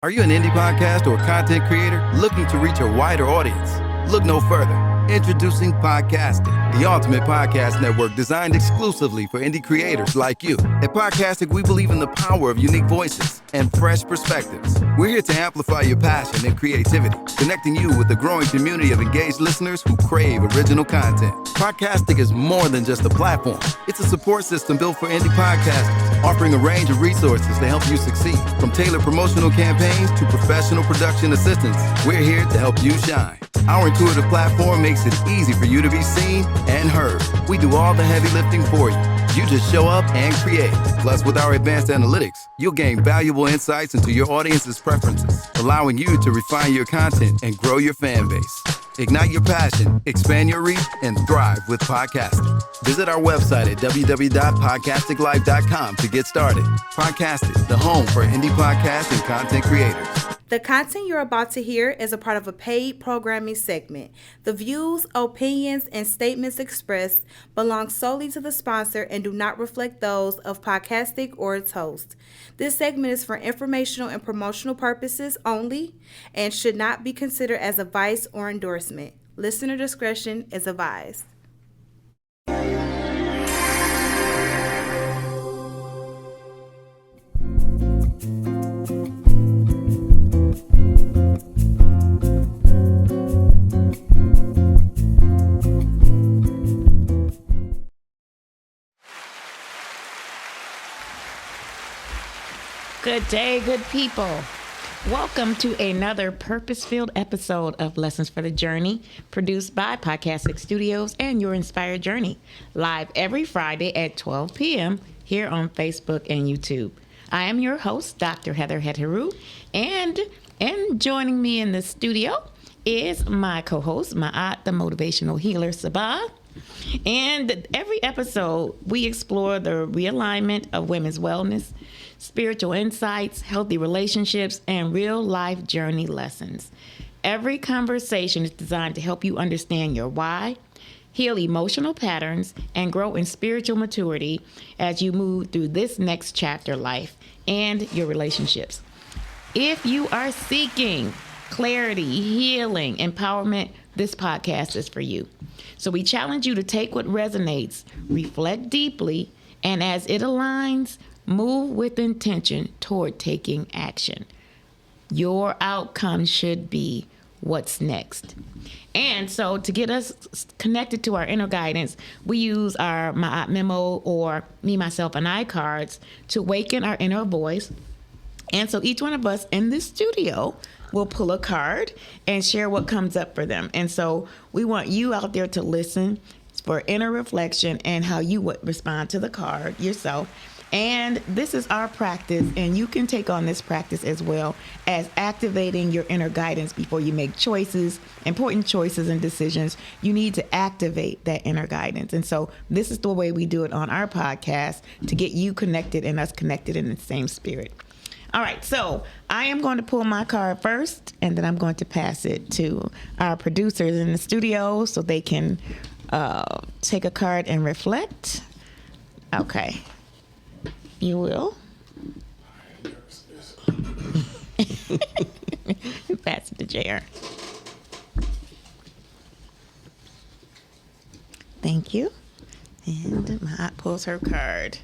Are you an indie podcast or content creator looking to reach a wider audience? Look no further. Introducing Podcastic, the ultimate podcast network designed exclusively for indie creators like you. At Podcastic, we believe in the power of unique voices and fresh perspectives. We're here to amplify your passion and creativity, connecting you with a growing community of engaged listeners who crave original content. Podcastic is more than just a platform. It's a support system built for indie podcasters, offering a range of resources to help you succeed. From tailored promotional campaigns to professional production assistance, we're here to help you shine. Our intuitive platform makes it easy for you to be seen and heard. We do all the heavy lifting for you. You just show up and create. Plus, with our advanced analytics, you'll gain valuable insights into your audience's preferences, allowing you to refine your content and grow your fan base. Ignite your passion, expand your reach, and thrive with podcasting. Visit our website at www.podcasticlife.com to get started. Podcasting, the home for indie podcasts and content creators. The content you're about to hear is a part of a paid programming segment. The views, opinions, and statements expressed belong solely to the sponsor and do not reflect those of Podcastic or its host. This segment is for informational and promotional purposes only and should not be considered as advice or endorsement. Listener discretion is advised. Good day, good people. Welcome to another purpose-filled episode of Lessons for the Journey, produced by Podcastic Studios and Your Inspired Journey, live every Friday at 12 p.m. here on Facebook and YouTube. I am your host, Dr. Hetheru, and joining me in the studio is my co-host, Ma'at, the motivational healer, Sabah. And every episode, we explore the realignment of women's wellness, spiritual insights, healthy relationships, and real-life journey lessons. Every conversation is designed to help you understand your why, heal emotional patterns, and grow in spiritual maturity as you move through this next chapter life and your relationships. If you are seeking clarity, healing, empowerment, this podcast is for you. So we challenge you to take what resonates, reflect deeply, and as it aligns, move with intention toward taking action. Your outcome should be what's next. And so to get us connected to our inner guidance, we use our Ma'at memo or me, myself, and I cards to awaken our inner voice. And so each one of us in this studio will pull a card and share what comes up for them. And so we want you out there to listen for inner reflection and how you would respond to the card yourself. And this is our practice, and you can take on this practice as well as activating your inner guidance before you make choices, important choices and decisions. You need to activate that inner guidance. And so this is the way we do it on our podcast to get you connected and us connected in the same spirit. All right, so I am going to pull my card first, and then I'm going to pass it to our producers in the studio so they can take a card and reflect. Okay. You will. Pass it to JR. Thank you. And Ma pulls her card.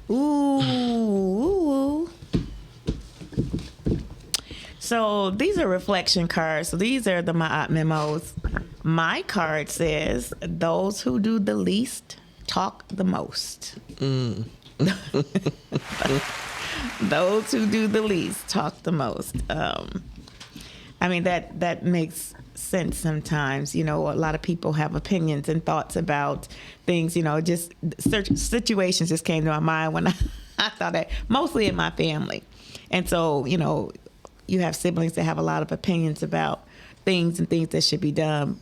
Ooh. So these are reflection cards. So these are the Ma'at memos. My card says, those who do the least talk the most. Those who do the least talk the most. I mean, that makes sense sometimes. You know, a lot of people have opinions and thoughts about things, you know, just certain situations just came to my mind when I thought that, mostly in my family. And so, you know, you have siblings that have a lot of opinions about things and things that should be done.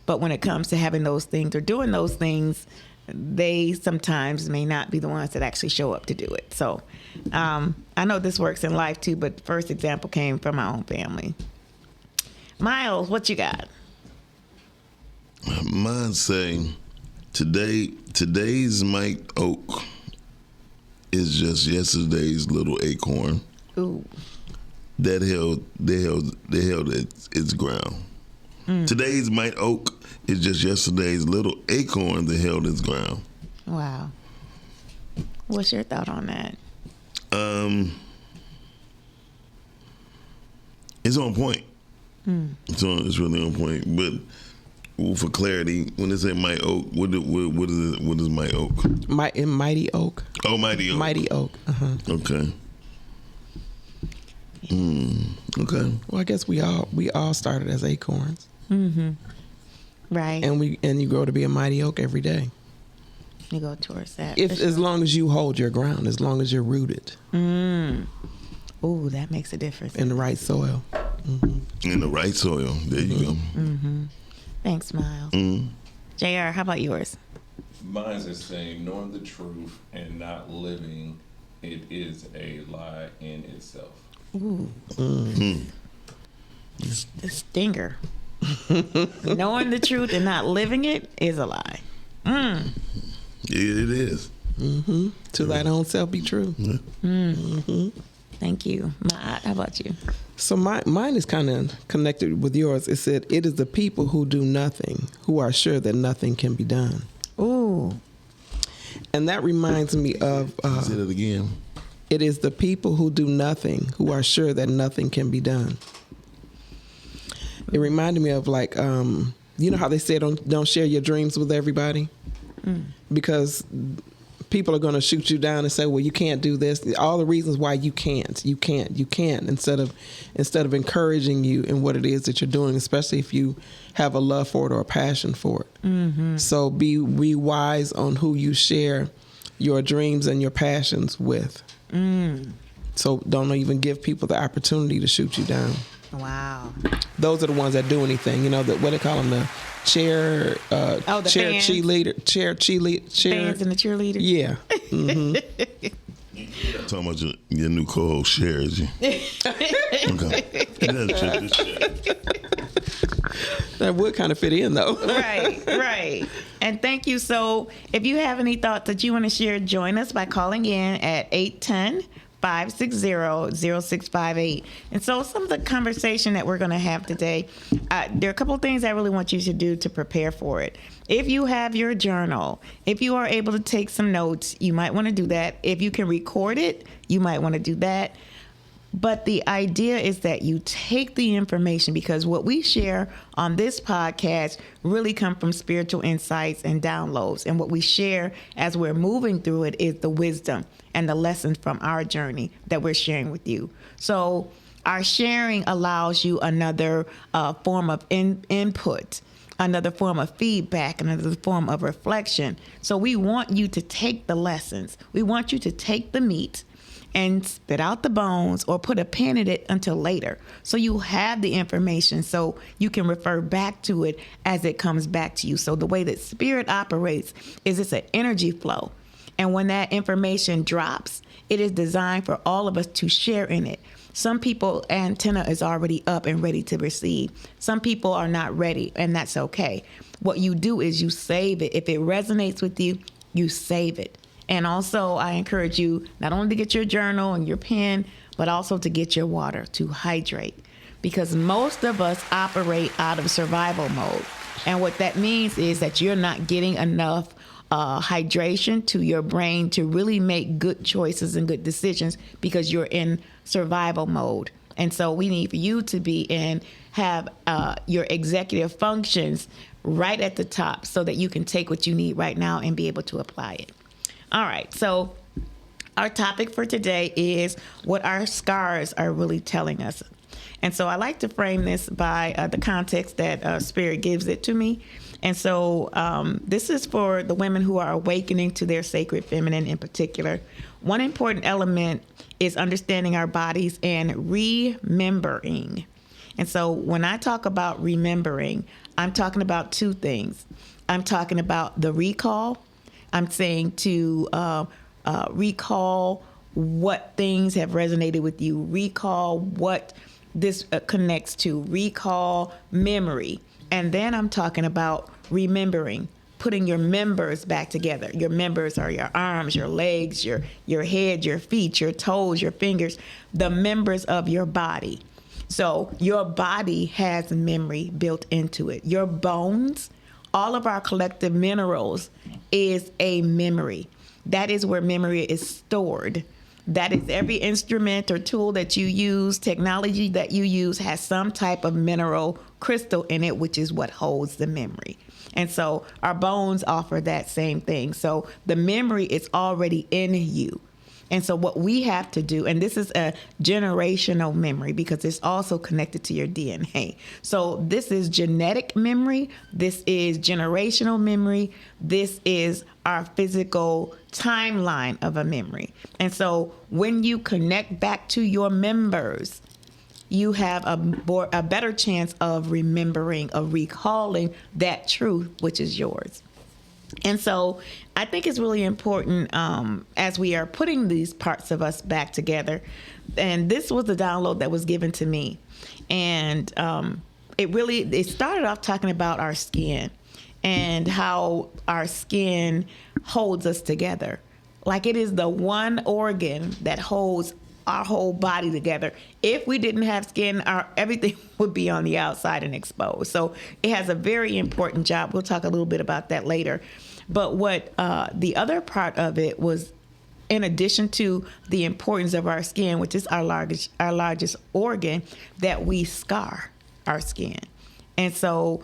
But when it comes to having those things or doing those things, they sometimes may not be the ones that actually show up to do it. So I know this works in life too, but the first example came from my own family. Miles, what you got? Mine say, today's Mike Oak is just yesterday's little acorn. Ooh. That held its ground. Today's mighty oak is just yesterday's little acorn that held its ground. Wow. What's your thought on that? It's on point. It's really on point. But for clarity, when they say mighty oak, what is it? What is mighty oak? Mighty oak. Oh, mighty oak. Mighty oak. Okay. Okay. Well, I guess we all started as acorns. Right. And you grow to be a mighty oak every day. You go towards that. As long as you hold your ground, as long as you're rooted. Ooh, that makes a difference. In the right soil. In the right soil. There you go. Thanks, Miles. JR, how about yours? Mine's the same. Knowing the truth and not living it is a lie in itself. Ooh. The stinger. Knowing the truth and not living it is a lie. It is. To thine own self be true. Thank you. How about you? So mine is kind of connected with yours. It said, it is the people who do nothing, who are sure that nothing can be done. Ooh. And that reminds me of... Say that again. It is the people who do nothing, who are sure that nothing can be done. It reminded me of like, you know how they say don't share your dreams with everybody? Because people are going to shoot you down and say, well, you can't do this. All the reasons why you can't, instead of encouraging you in what it is that you're doing, especially if you have a love for it or a passion for it. So be wise on who you share your dreams and your passions with. So don't even give people the opportunity to shoot you down. Wow. Those are the ones that do anything. You know, what they call them, the chair fans. cheerleader. Fans and the cheerleaders. Yeah. Talking about your new co-host shares you. Okay. That would kind of fit in, though. Right. And thank you. So if you have any thoughts that you want to share, join us by calling in at 810-560-0658. And so some of the conversation that we're going to have today, there are a couple of things I really want you to do to prepare for it. If you have your journal, if you are able to take some notes, you might want to do that. If you can record it, you might want to do that. But the idea is that you take the information, because what we share on this podcast really come from spiritual insights and downloads. And what we share as we're moving through it is the wisdom and the lessons from our journey that we're sharing with you. So our sharing allows you another form of input, another form of feedback, another form of reflection. So we want you to take the lessons. We want you to take the meat and spit out the bones or put a pin in it until later. So you have the information so you can refer back to it as it comes back to you. So the way that spirit operates is it's an energy flow. And when that information drops, it is designed for all of us to share in it. Some people antenna is already up and ready to receive. Some people are not ready, and that's okay. What you do is you save it. If it resonates with you, you save it. And also, I encourage you not only to get your journal and your pen, but also to get your water, to hydrate. Because most of us operate out of survival mode. And what that means is that you're not getting enough hydration to your brain to really make good choices and good decisions because you're in survival mode. And so we need for you to be have your executive functions right at the top so that you can take what you need right now and be able to apply it. All right, so our topic for today is what our scars are really telling us. And so I like to frame this by the context that Spirit gives it to me. And so this is for the women who are awakening to their sacred feminine in particular. One important element is understanding our bodies and remembering. And so when I talk about remembering, I'm talking about two things. I'm talking about the recall. I'm saying to recall what things have resonated with you, recall what this connects to, recall memory. And then I'm talking about remembering, putting your members back together. Your members are your arms, your legs, your head, your feet, your toes, your fingers, the members of your body. So your body has memory built into it. Your bones, all of our collective minerals is a memory. That is where memory is stored. That is every instrument or tool that you use, technology that you use has some type of mineral crystal in it, which is what holds the memory. And so our bones offer that same thing. So the memory is already in you. And so what we have to do, and this is a generational memory because it's also connected to your DNA. So this is genetic memory. This is generational memory. This is our physical timeline of a memory. And so when you connect back to your members, you have a better chance of remembering, of recalling that truth, which is yours. And so I think it's really important as we are putting these parts of us back together. And this was the download that was given to me. And it started off talking about our skin and how our skin holds us together. Like it is the one organ that holds our whole body together. If we didn't have skin, everything would be on the outside and exposed. So it has a very important job. We'll talk a little bit about that later. But what the other part of it was, in addition to the importance of our skin, which is our largest organ, that we scar our skin. And so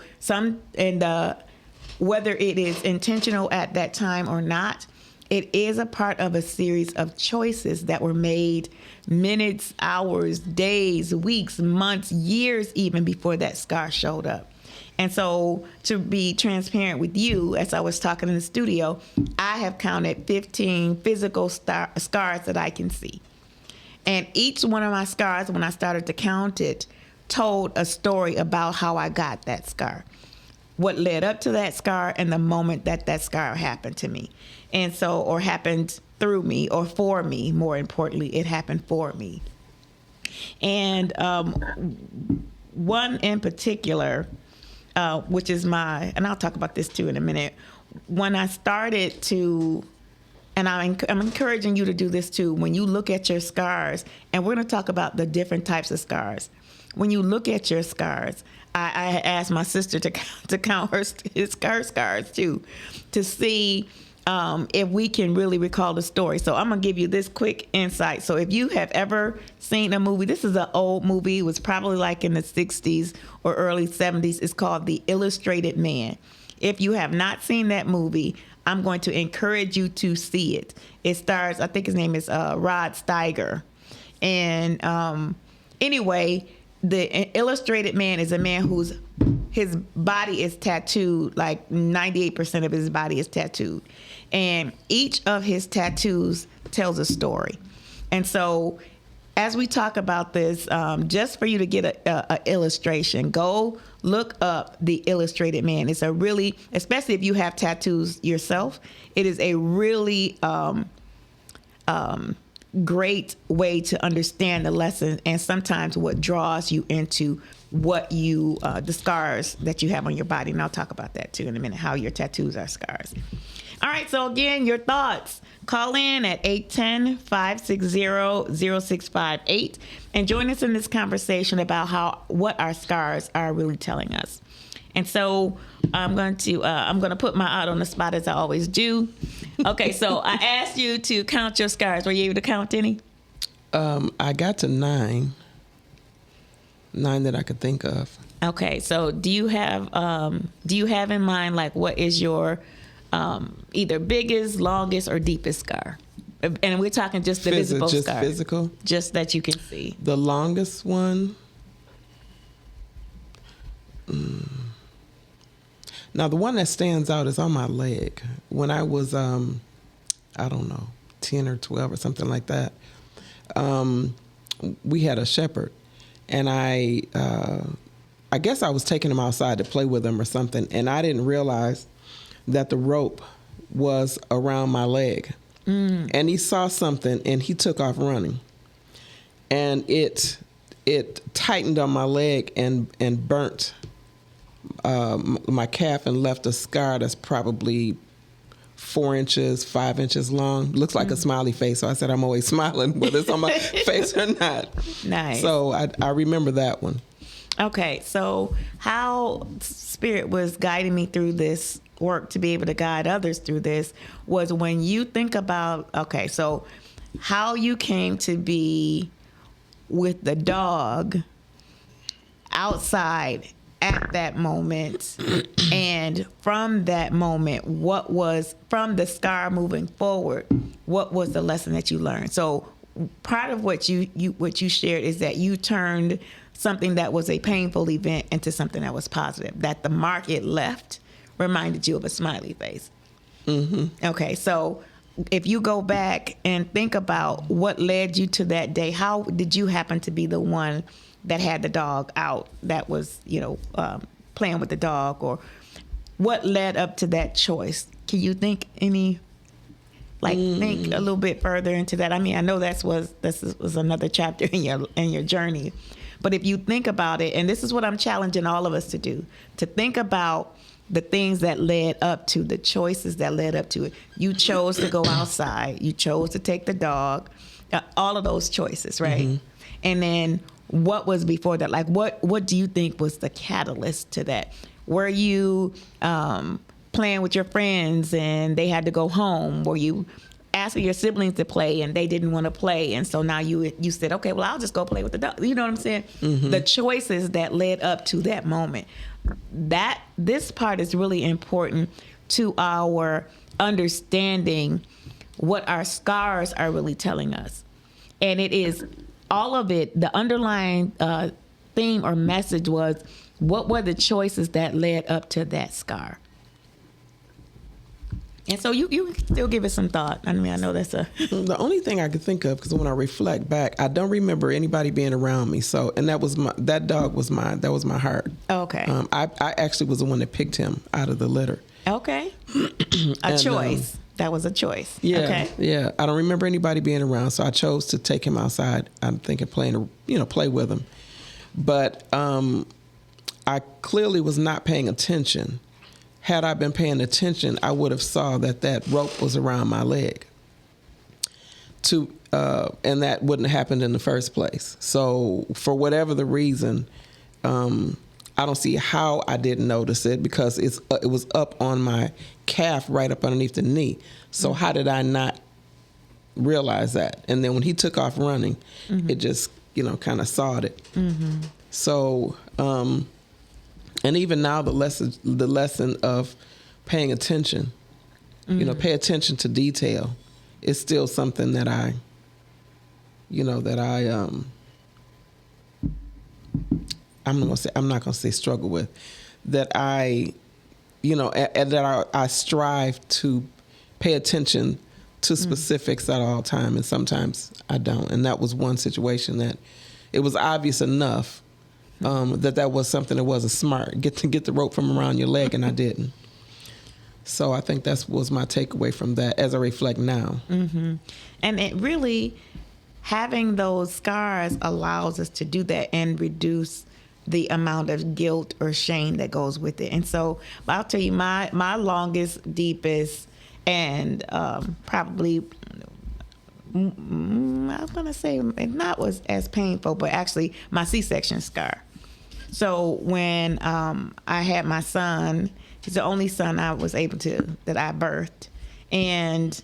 whether it is intentional at that time or not, it is a part of a series of choices that were made minutes, hours, days, weeks, months, years, even before that scar showed up. And so to be transparent with you, as I was talking in the studio, I have counted 15 physical scars that I can see. And each one of my scars, when I started to count it, told a story about how I got that scar, what led up to that scar, and the moment that scar happened to me. And so, or happened through me or for me, more importantly, it happened for me. And one in particular, which is and I'll talk about this too in a minute, when I started to, and I'm encouraging you to do this too, when you look at your scars, and we're going to talk about the different types of scars. When you look at your scars, I asked my sister to count her scars too, to see if we can really recall the story. So I'm going to give you this quick insight. So if you have ever seen a movie, this is an old movie. It was probably like in the 60s or early 70s. It's called The Illustrated Man. If you have not seen that movie, I'm going to encourage you to see it. It stars, I think his name is Rod Steiger. And anyway, the Illustrated Man is a man his body is tattooed, like 98% of his body is tattooed. And each of his tattoos tells a story. And so as we talk about this, just for you to get a illustration, go look up The Illustrated Man. It's a really, especially if you have tattoos yourself, it is a really great way to understand the lesson, and sometimes what draws you into what the scars that you have on your body. And I'll talk about that too in a minute, how your tattoos are scars. All right, so again, your thoughts. Call in at 810-560-0658 and join us in this conversation about what our scars are really telling us. And so I'm going to put my out on the spot as I always do. Okay, so I asked you to count your scars. Were you able to count any? I got to 9 that I could think of. Okay, so do you have in mind, like, what is your either biggest, longest, or deepest scar? And we're talking just the visible just scar. Physical? Just that you can see. The longest one? Now, the one that stands out is on my leg. When I was, I don't know, 10 or 12 or something like that, we had a shepherd. And I guess I was taking him outside to play with him or something, and I didn't realize that the rope was around my leg. And he saw something, and he took off running. And it tightened on my leg and burnt my calf and left a scar that's probably 4 inches, 5 inches long. Looks like a smiley face. So I said, I'm always smiling, whether it's on my face or not. Nice. So I remember that one. Okay, so how Spirit was guiding me through this work to be able to guide others through this was when you think about, okay, so how you came to be with the dog outside at that moment, and from that moment, what was, from the scar moving forward, what was the lesson that you learned? So part of what you shared is that you turned something that was a painful event into something that was positive, that the mark it left reminded you of a smiley face. Mm-hmm. Okay, so if you go back and think about what led you to that day, how did you happen to be the one that had the dog out, that was, playing with the dog, or what led up to that choice? Can you think think a little bit further into that? I mean, I know this was another chapter in your journey, but if you think about it, and this is what I'm challenging all of us to do, to think about the things that led up to, the choices that led up to it. You chose to go outside. You chose to take the dog. All of those choices, right? Mm-hmm. And then what was before that? Like, what do you think was the catalyst to that? Were you playing with your friends and they had to go home? Were you asking your siblings to play and they didn't want to play, and so now you said, okay, well, I'll just go play with the dog? You know what I'm saying? Mm-hmm. The choices that led up to that moment. This part is really important to our understanding what our scars are really telling us. And it is all of it, the underlying theme or message was, what were the choices that led up to that scar? And so you can still give it some thought. I mean, I know that's the only thing I could think of, because when I reflect back, I don't remember anybody being around me. So, and that dog was mine. That was my heart. Okay. I actually was the one that picked him out of the litter. Okay. A choice. That was a choice. Yeah. Okay. Yeah. I don't remember anybody being around, so I chose to take him outside. I'm thinking play with him. But I clearly was not paying attention. Had I been paying attention, I would have saw that rope was around my leg. And that wouldn't have happened in the first place. So for whatever the reason, I don't see how I didn't notice it, because it was up on my calf, right up underneath the knee. So how did I not realize that? And then when he took off running, it just kind of sawed it. Mm-hmm. So. And even now, the lesson of paying attention, pay attention to detail, is still something that I'm not gonna say struggle with, that I strive to pay attention to specifics at all time, and sometimes I don't. And that was one situation that it was obvious enough. That was something that wasn't smart. Get the rope from around your leg, and I didn't. So I think that was my takeaway from that as I reflect now. Mm-hmm. And it really, having those scars allows us to do that and reduce the amount of guilt or shame that goes with it. And so I'll tell you my longest, deepest, and probably, I was going to say it not was as painful, but actually my C-section scar. So when I had my son, he's the only son I was able that I birthed. And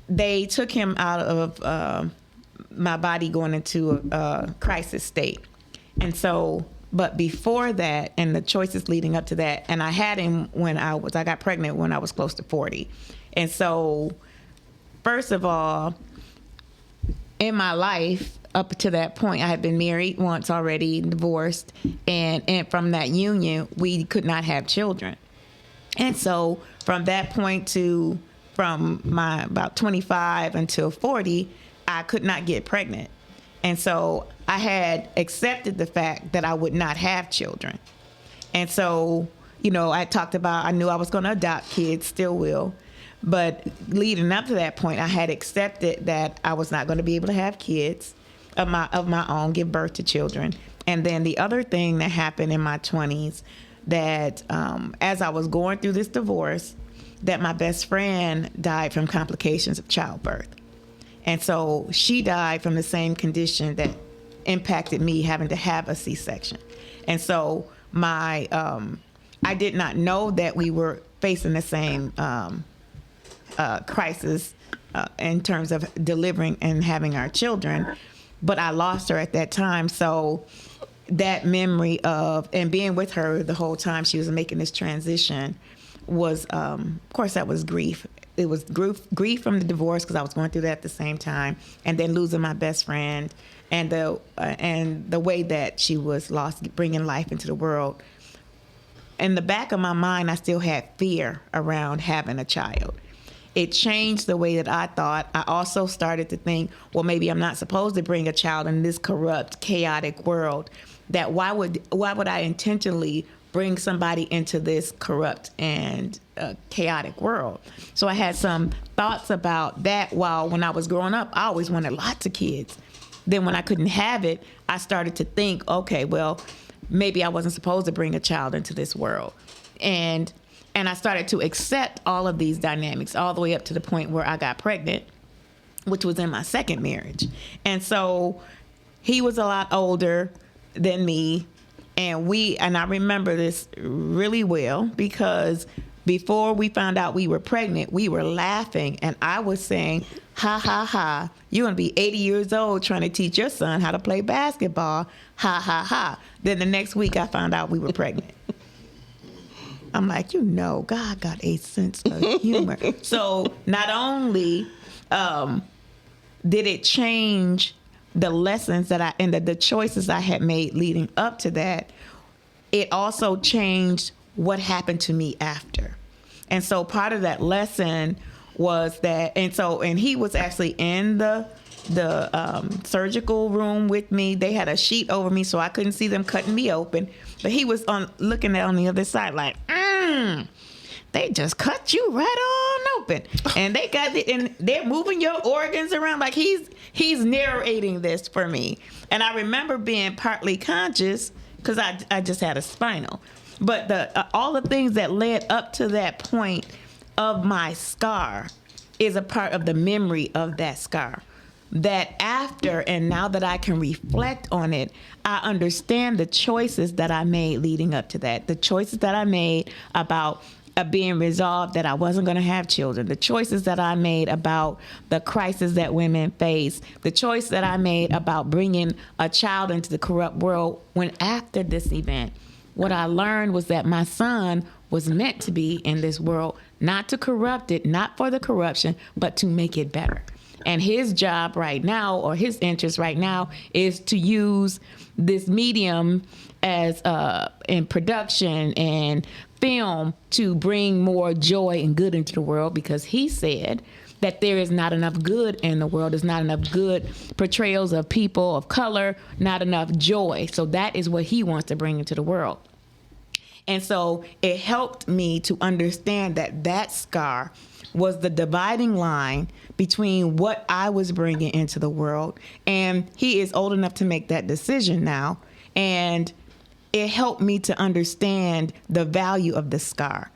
they took him out of my body going into a crisis state. And so, but before that, and the choices leading up to that, and I had him I got pregnant when I was close to 40. And so, first of all, in my life, up to that point, I had been married once already, divorced, and from that union, we could not have children. And so from that point from my about 25 until 40, I could not get pregnant. And so I had accepted the fact that I would not have children. And so, I talked about, I knew I was going to adopt kids, still will. But leading up to that point, I had accepted that I was not going to be able to have kids of my own, give birth to children. And then the other thing that happened in my 20s, that as I was going through this divorce, that my best friend died from complications of childbirth. And so she died from the same condition that impacted me having to have a C-section. And so I did not know that we were facing the same crisis in terms of delivering and having our children, but I lost her at that time. So that memory of, and being with her the whole time she was making this transition was, of course, that was grief. It was grief from the divorce, because I was going through that at the same time, and then losing my best friend, and the way that she was lost, bringing life into the world. In the back of my mind, I still had fear around having a child. It changed the way that I thought. I also started to think, well, maybe I'm not supposed to bring a child in this corrupt, chaotic world. That why would I intentionally bring somebody into this corrupt and chaotic world? So I had some thoughts about that. While when I was growing up, I always wanted lots of kids. Then when I couldn't have it, I started to think, okay, well, maybe I wasn't supposed to bring a child into this world. And I started to accept all of these dynamics, all the way up to the point where I got pregnant, which was in my second marriage. And so he was a lot older than me. And I remember this really well, because before we found out we were pregnant, we were laughing. And I was saying, ha, ha, ha, you're going to be 80 years old trying to teach your son how to play basketball. Ha, ha, ha. Then the next week I found out we were pregnant. I'm like, God got a sense of humor. So not only did it change the lessons that and the choices I had made leading up to that, it also changed what happened to me after. And so part of that lesson was that, and he was actually in the surgical room with me. They had a sheet over me so I couldn't see them cutting me open, but he was looking on the other side like, they just cut you right on open, and they got it, and they're moving your organs around. Like he's narrating this for me, and I remember being partly conscious because I just had a spinal, but all the things that led up to that point of my scar is a part of the memory of that scar. That after, and now that I can reflect on it, I understand the choices that I made leading up to that. The choices that I made about being resolved that I wasn't going to have children. The choices that I made about the crisis that women face. The choice that I made about bringing a child into the corrupt world. When after this event, what I learned was that my son was meant to be in this world, not to corrupt it, not for the corruption, but to make it better. And his job right now, or his interest right now, is to use this medium as in production and film to bring more joy and good into the world, because he said that there is not enough good in the world. There's not enough good portrayals of people of color, not enough joy. So that is what he wants to bring into the world. And so it helped me to understand that scar was the dividing line between what I was bringing into the world. And he is old enough to make that decision now. And it helped me to understand the value of the scar.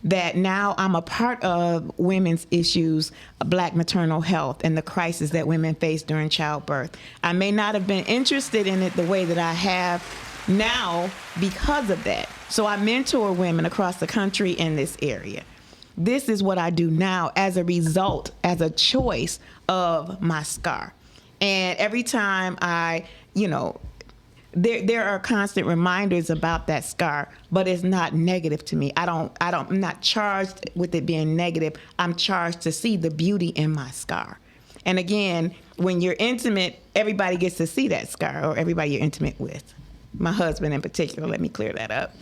That now I'm a part of women's issues, Black maternal health, and the crisis that women face during childbirth. I may not have been interested in it the way that I have now because of that. So I mentor women across the country in this area. This is what I do now as a result, as a choice of my scar. And every time there are constant reminders about that scar, but it's not negative to me. I'm not charged with it being negative. I'm charged to see the beauty in my scar. And again, when you're intimate, everybody gets to see that scar, or everybody you're intimate with. My husband in particular, let me clear that up.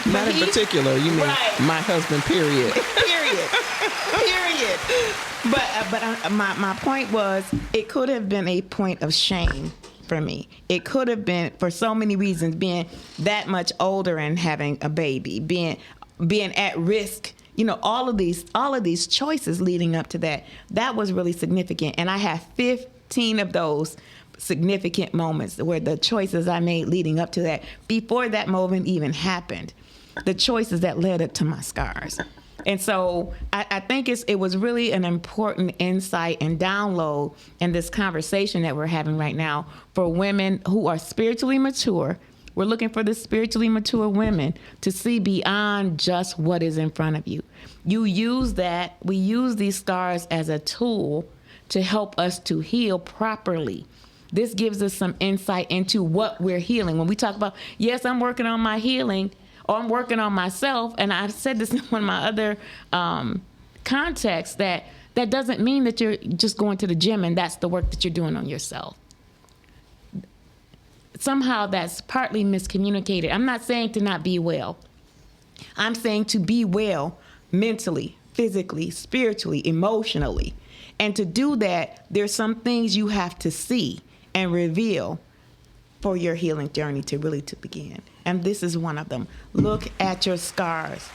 Not in particular, you mean right. My husband, period. But my point was, it could have been a point of shame for me. It could have been for so many reasons, being that much older and having a baby, being at risk, all of these choices leading up to that. That was really significant. And I have 15 of those significant moments where the choices I made leading up to that, before that moment even happened, the choices that led up to my scars. And so I think it was really an important insight and download in this conversation that we're having right now for women who are spiritually mature. We're looking for the spiritually mature women to see beyond just what is in front of you. We use these scars as a tool to help us to heal properly. This gives us some insight into what we're healing. When we talk about, yes, I'm working on my healing, or I'm working on myself, and I've said this in one of my other contexts, that doesn't mean that you're just going to the gym and that's the work that you're doing on yourself. Somehow that's partly miscommunicated. I'm not saying to not be well. I'm saying to be well mentally, physically, spiritually, emotionally. And to do that, there's some things you have to see and reveal for your healing journey to begin. And this is one of them. Look at your scars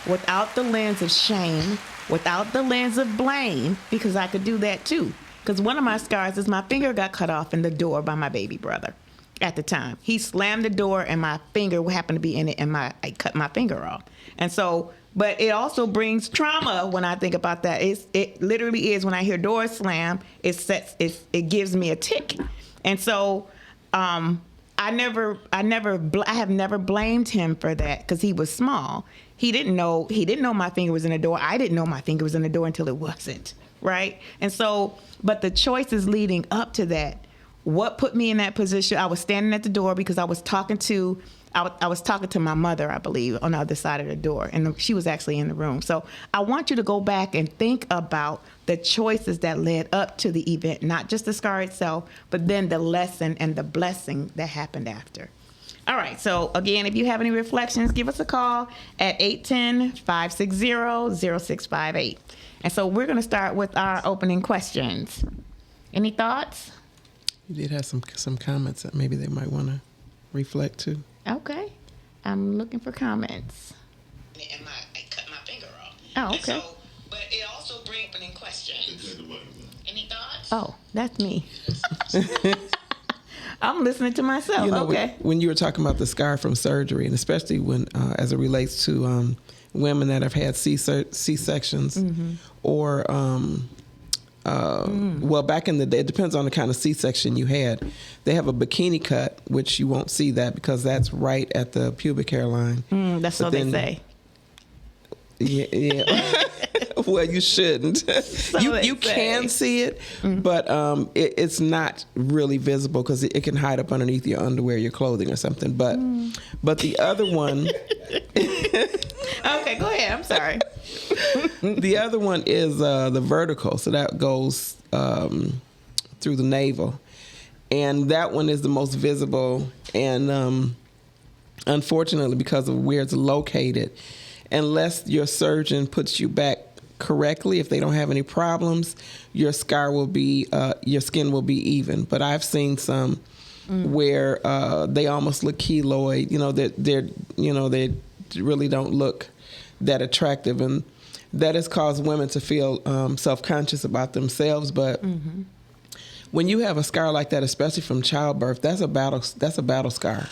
without the lens of shame, without the lens of blame, because I could do that too. Because one of my scars is my finger got cut off in the door by my baby brother at the time. He slammed the door and my finger happened to be in it, and I cut my finger off. And so, but it also brings trauma when I think about that. It literally is, when I hear doors slam, it gives me a tick. And so, I have never blamed him for that, because he was small. He didn't know my finger was in the door. I didn't know my finger was in the door until it wasn't, right? And so, but the choices leading up to that, what put me in that position? I was standing at the door because I was talking to my mother, I believe, on the other side of the door, and she was actually in the room. So I want you to go back and think about the choices that led up to the event, not just the scar itself, but then the lesson and the blessing that happened after. All right. So again, if you have any reflections, give us a call at 810-560-0658. And so we're going to start with our opening questions. Any thoughts? You did have some comments that maybe they might want to reflect to. Okay. I'm looking for comments. And I cut my finger off. Oh, okay. So, but it also brings opening questions. Any thoughts? Oh, that's me. I'm listening to myself. You know, okay. when you were talking about the scar from surgery, and especially when, as it relates to women that have had C-sections, mm-hmm. or, well, back in the day, it depends on the kind of C-section you had. They have a bikini cut, which you won't see that because that's right at the pubic hair line. That's what they say. Yeah. Well, you shouldn't. You can see it, but it's not really visible because it can hide up underneath your underwear, your clothing, or something. But the other one. Okay, go ahead. I'm sorry. The other one is the vertical, so that goes through the navel, and that one is the most visible. And unfortunately, because of where it's located, unless your surgeon puts you back correctly, if they don't have any problems, your skin will be even. But I've seen some where they almost look keloid. They really don't look that attractive, and that has caused women to feel self-conscious about themselves. But when you have a scar like that, especially from childbirth, that's a battle scar.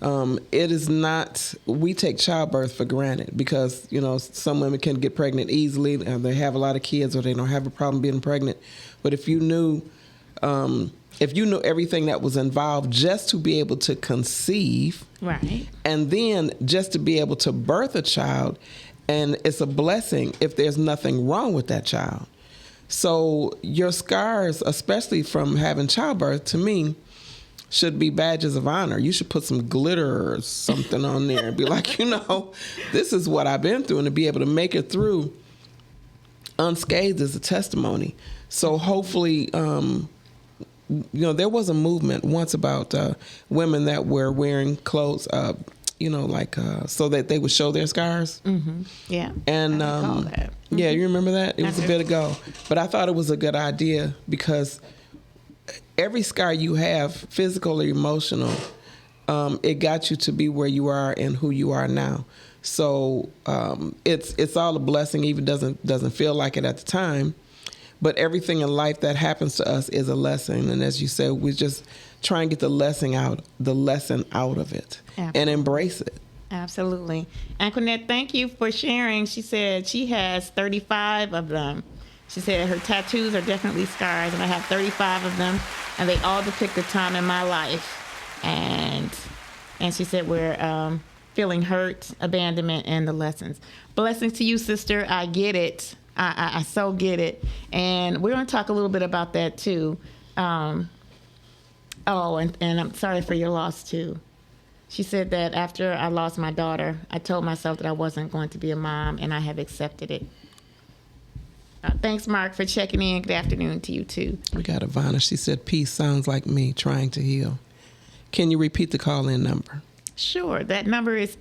It is not. We take childbirth for granted because some women can get pregnant easily, and they have a lot of kids, or they don't have a problem being pregnant. But if you knew everything that was involved just to be able to conceive, right, and then just to be able to birth a child, and it's a blessing if there's nothing wrong with that child. So your scars, especially from having childbirth, to me, should be badges of honor. You should put some glitter or something on there and be like, this is what I've been through, and to be able to make it through unscathed is a testimony. So hopefully, there was a movement once about women that were wearing clothes, so that they would show their scars. Mm-hmm. Yeah. And I recall that. Yeah, you remember that? It was a bit ago. But I thought it was a good idea because every scar you have, physical or emotional, it got you to be where you are and who you are now. So it's all a blessing, even doesn't feel like it at the time. But everything in life that happens to us is a lesson. And as you said, we just try and get the lesson out of it. Absolutely. And embrace it. Absolutely. Antoinette, thank you for sharing. She said she has 35 of them. She said her tattoos are definitely scars, and I have 35 of them, and they all depict a time in my life. And she said we're feeling hurt, abandonment, and the lessons. Blessings to you, sister. I get it. I so get it. And we're going to talk a little bit about that, too. And I'm sorry for your loss, too. She said that after I lost my daughter, I told myself that I wasn't going to be a mom, and I have accepted it. Thanks, Mark, for checking in. Good afternoon to you, too. We got Ivana. She said, peace sounds like me trying to heal. Can you repeat the call-in number? Sure. That number is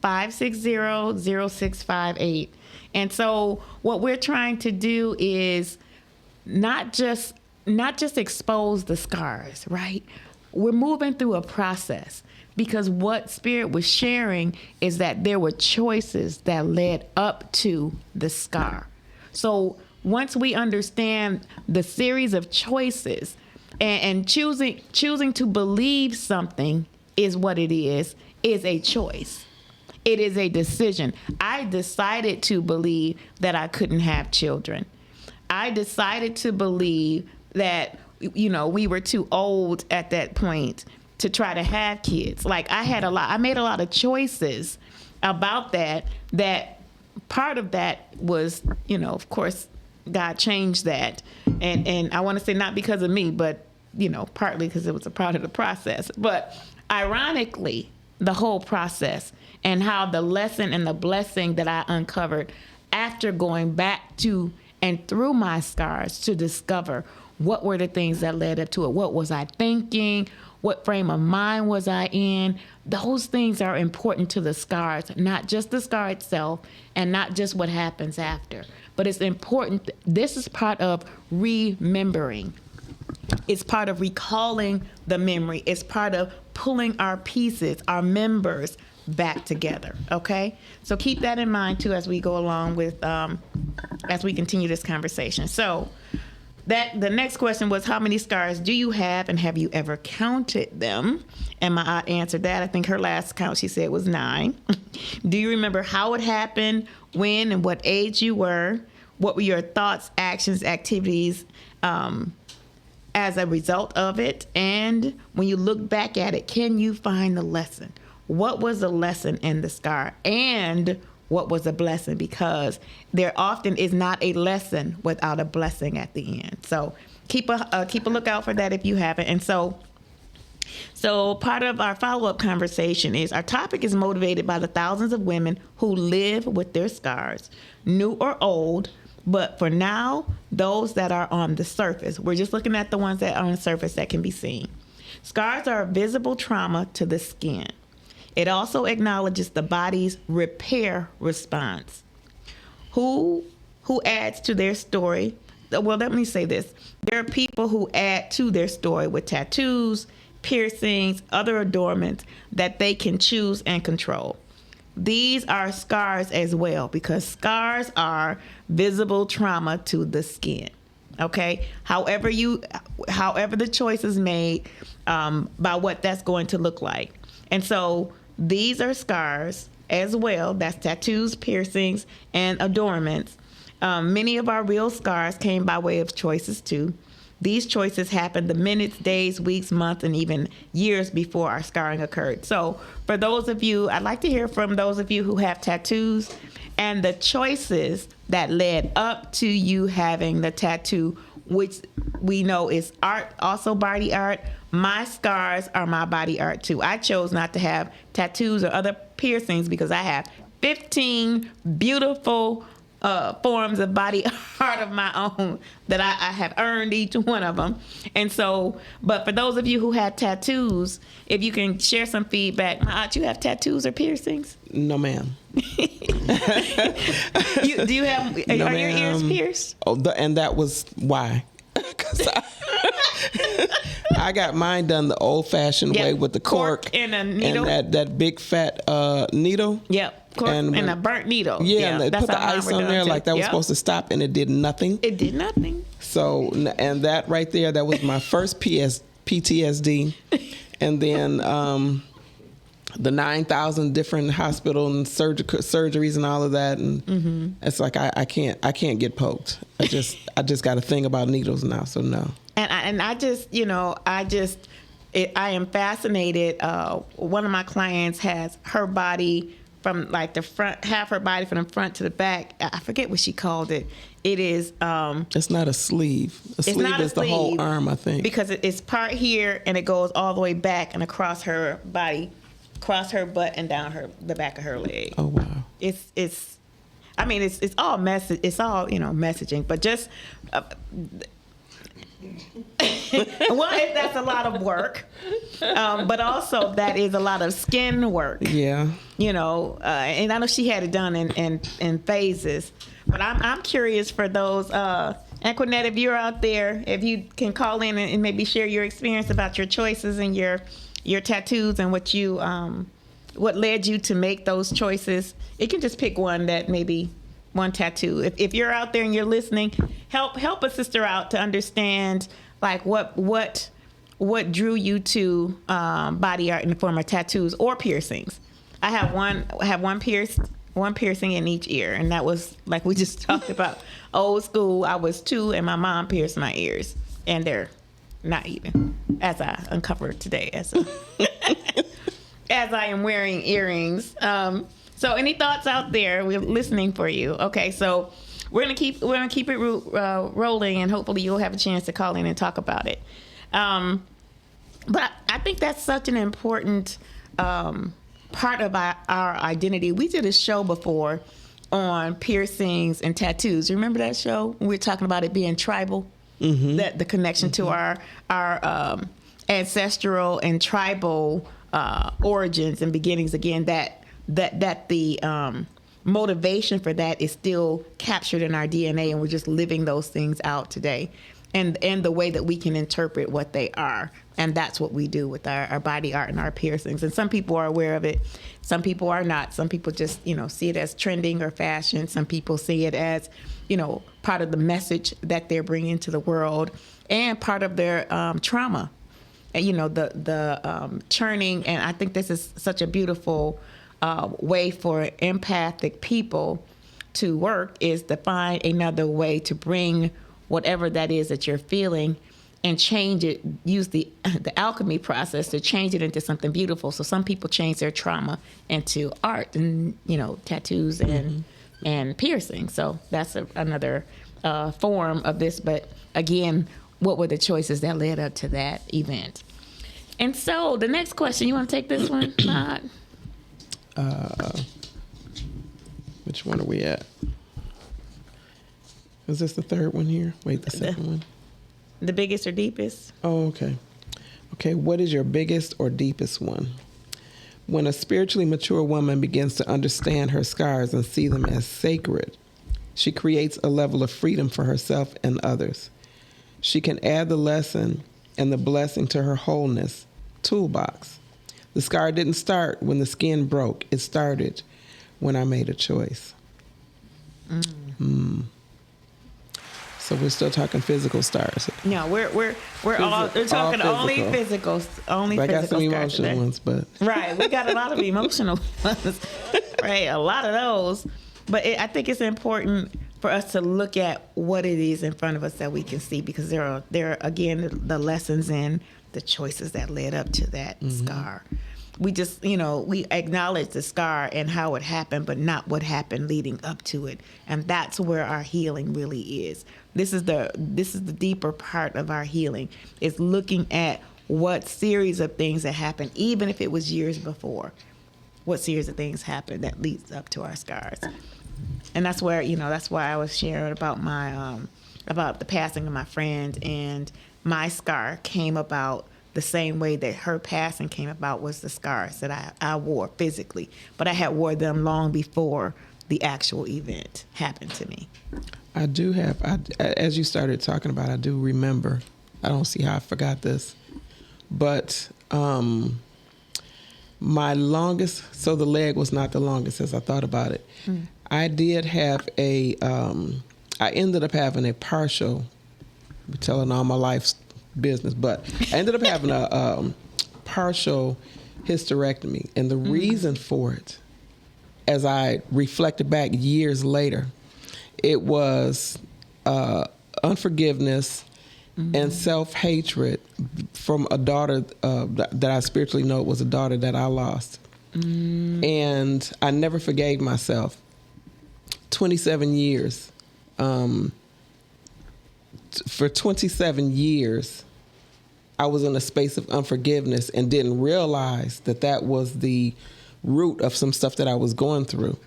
810-560-0658. And so what we're trying to do is not just expose the scars, right? We're moving through a process, because what Spirit was sharing is that there were choices that led up to the scar. So once we understand the series of choices and choosing to believe something is what it is a choice. It is a decision. I decided to believe that I couldn't have children. I decided to believe that, we were too old at that point to try to have kids. Like I made a lot of choices about that part of that was, of course, God changed that. And I want to say not because of me, but, partly because it was a part of the process. But ironically, the whole process and how the lesson and the blessing that I uncovered after going back to and through my scars to discover what were the things that led up to it. What was I thinking? What frame of mind was I in? Those things are important to the scars, not just the scar itself and not just what happens after. But it's important. This is part of remembering. It's part of recalling the memory. It's part of pulling our pieces, our members back together. Okay? So keep that in mind too as we go along with, as we continue this conversation. So the next question was, how many scars do you have, and have you ever counted them? And my aunt answered that. I think her last count, she said, was 9. Do you remember how it happened, when and what age you were? What were your thoughts, actions, activities as a result of it? And when you look back at it, can you find the lesson? What was the lesson in the scar? And what was a blessing? Because there often is not a lesson without a blessing at the end. So keep a lookout for that if you haven't. And so part of our follow-up conversation is, our topic is motivated by the thousands of women who live with their scars, new or old. But for now, those that are on the surface. We're just looking at the ones that are on the surface that can be seen. Scars are a visible trauma to the skin. It also acknowledges the body's repair response. Who adds to their story? Well, let me say this. There are people who add to their story with tattoos, piercings, other adornments that they can choose and control. These are scars as well, because scars are visible trauma to the skin. Okay? However the choice is made, by what that's going to look like. And so these are scars as well. That's tattoos, piercings, and adornments. Many of our real scars came by way of choices too. These choices happened the minutes, days, weeks, months, and even years before our scarring occurred. So for those of you, I'd like to hear from those of you who have tattoos and the choices that led up to you having the tattoo, which we know is art, also body art. My scars are my body art too. I chose not to have tattoos or other piercings because I have 15 beautiful forms of body art of my own that I have earned each one of them. And so, but for those of you who have tattoos, if you can share some feedback. My aunt, you have tattoos or piercings? No, ma'am. Do you have, No, are your ears ma'am. pierced? Oh, and that was why. I got mine done the old-fashioned way with the cork and a needle. And that big fat needle. Yep. Cork and a burnt needle. Yeah, and they that's put the how mine ice were on done there too. like that was supposed to stop, and it did nothing. It did nothing. So, and that right there, that was my first PTSD. And then the 9,000 different hospital and surgeries and all of that. And it's like, I can't get poked. I just got a thing about needles now, so no. And I just, I am fascinated. One of my clients has her body from like the front, half her body from the front to the back. I forget what she called it. It is. It's not a sleeve. A sleeve is the whole arm, I think. Because it's part here and it goes all the way back and across her body, across her butt and down the back of her leg. Oh wow. It's all message. It's all messaging, but just. Well, that's a lot of work, but also that is a lot of skin work. Yeah. And I know she had it done in phases, but I'm curious for those. Anquinette, if you're out there, if you can call in and maybe share your experience about your choices and your tattoos and what led you to make those choices. You can just pick one that maybe. One tattoo. If you're out there and you're listening, help a sister out to understand like what drew you to body art in the form of tattoos or piercings. I have one piercing in each ear, and that was like we just talked about old school. I was 2 and my mom pierced my ears, and they're not even, as I uncovered today as I am wearing earrings. So any thoughts out there? We're listening for you. Okay, so we're gonna keep it rolling, and hopefully you'll have a chance to call in and talk about it. But I think that's such an important part of our identity. We did a show before on piercings and tattoos. Remember that show? We were talking about it being tribal, that the connection to our ancestral and tribal origins and beginnings. Again, that the motivation for that is still captured in our DNA, and we're just living those things out today, and the way that we can interpret what they are. And that's what we do with our body art and our piercings. And some people are aware of it. Some people are not. Some people just, see it as trending or fashion. Some people see it as, part of the message that they're bringing to the world and part of their trauma. And, the churning. And I think this is such a beautiful way for empathic people to work, is to find another way to bring whatever that is that you're feeling and change it, use the alchemy process to change it into something beautiful. So some people change their trauma into art and, tattoos and piercing. So that's another form of this. But again, what were the choices that led up to that event? And so the next question, you want to take this one, Maud? Which one are we at? Is this the third one here? Wait, the second one? The biggest or deepest? Oh, okay. Okay, what is your biggest or deepest one? When a spiritually mature woman begins to understand her scars and see them as sacred, she creates a level of freedom for herself and others. She can add the lesson and the blessing to her wholeness toolbox. The scar didn't start when the skin broke. It started when I made a choice. So we're still talking physical stars. No, we're talking only physical. Only I got some physical emotional ones, but right, we got a lot of emotional ones. Right, a lot of those. But I think it's important for us to look at what it is in front of us that we can see, because there are again the lessons and the choices that led up to that scar. We just, we acknowledge the scar and how it happened, but not what happened leading up to it. And that's where our healing really is. This is the deeper part of our healing, is looking at what series of things that happened, even if it was years before. What series of things happened that leads up to our scars. And that's where, that's why I was sharing about my, about the passing of my friend, and my scar came about the same way that her passing came about, was the scars that I wore physically. But I had wore them long before the actual event happened to me. I do have, as you started talking about, I do remember. I don't see how I forgot this. But my longest, so the leg was not the longest as I thought about it. I did have I ended up having a partial, I'm telling all my life's business, but I ended up having a partial hysterectomy. And the reason for it, as I reflected back years later, it was unforgiveness and self-hatred from a daughter that I spiritually know was a daughter that I lost. And I never forgave myself. 27 years. For 27 years, I was in a space of unforgiveness and didn't realize that was the root of some stuff that I was going through.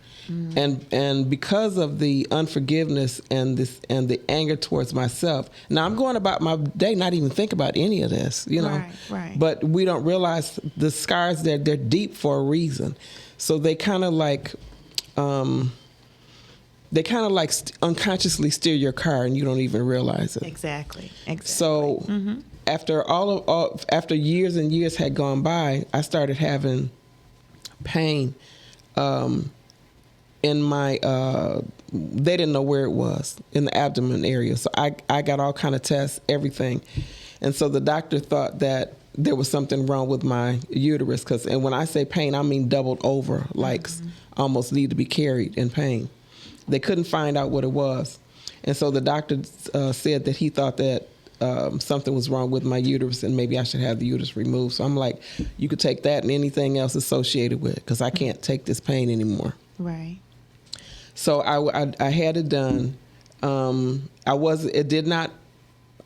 And because of the unforgiveness and the anger towards myself, now I'm going about my day not even think about any of this, you know. Right. But we don't realize the scars, they're deep for a reason. So they kind of like unconsciously steer your car and you don't even realize it. Exactly. So after years and years had gone by, I started having pain in my they didn't know where it was, in the abdomen area. So I got all kind of tests, everything. And so the doctor thought that there was something wrong with my uterus, and when I say pain, I mean doubled over, like almost need to be carried in pain. They couldn't find out what it was. And so the doctor said that he thought that something was wrong with my uterus and maybe I should have the uterus removed. So I'm like, you could take that and anything else associated with it, because I can't take this pain anymore. Right. So I had it done. I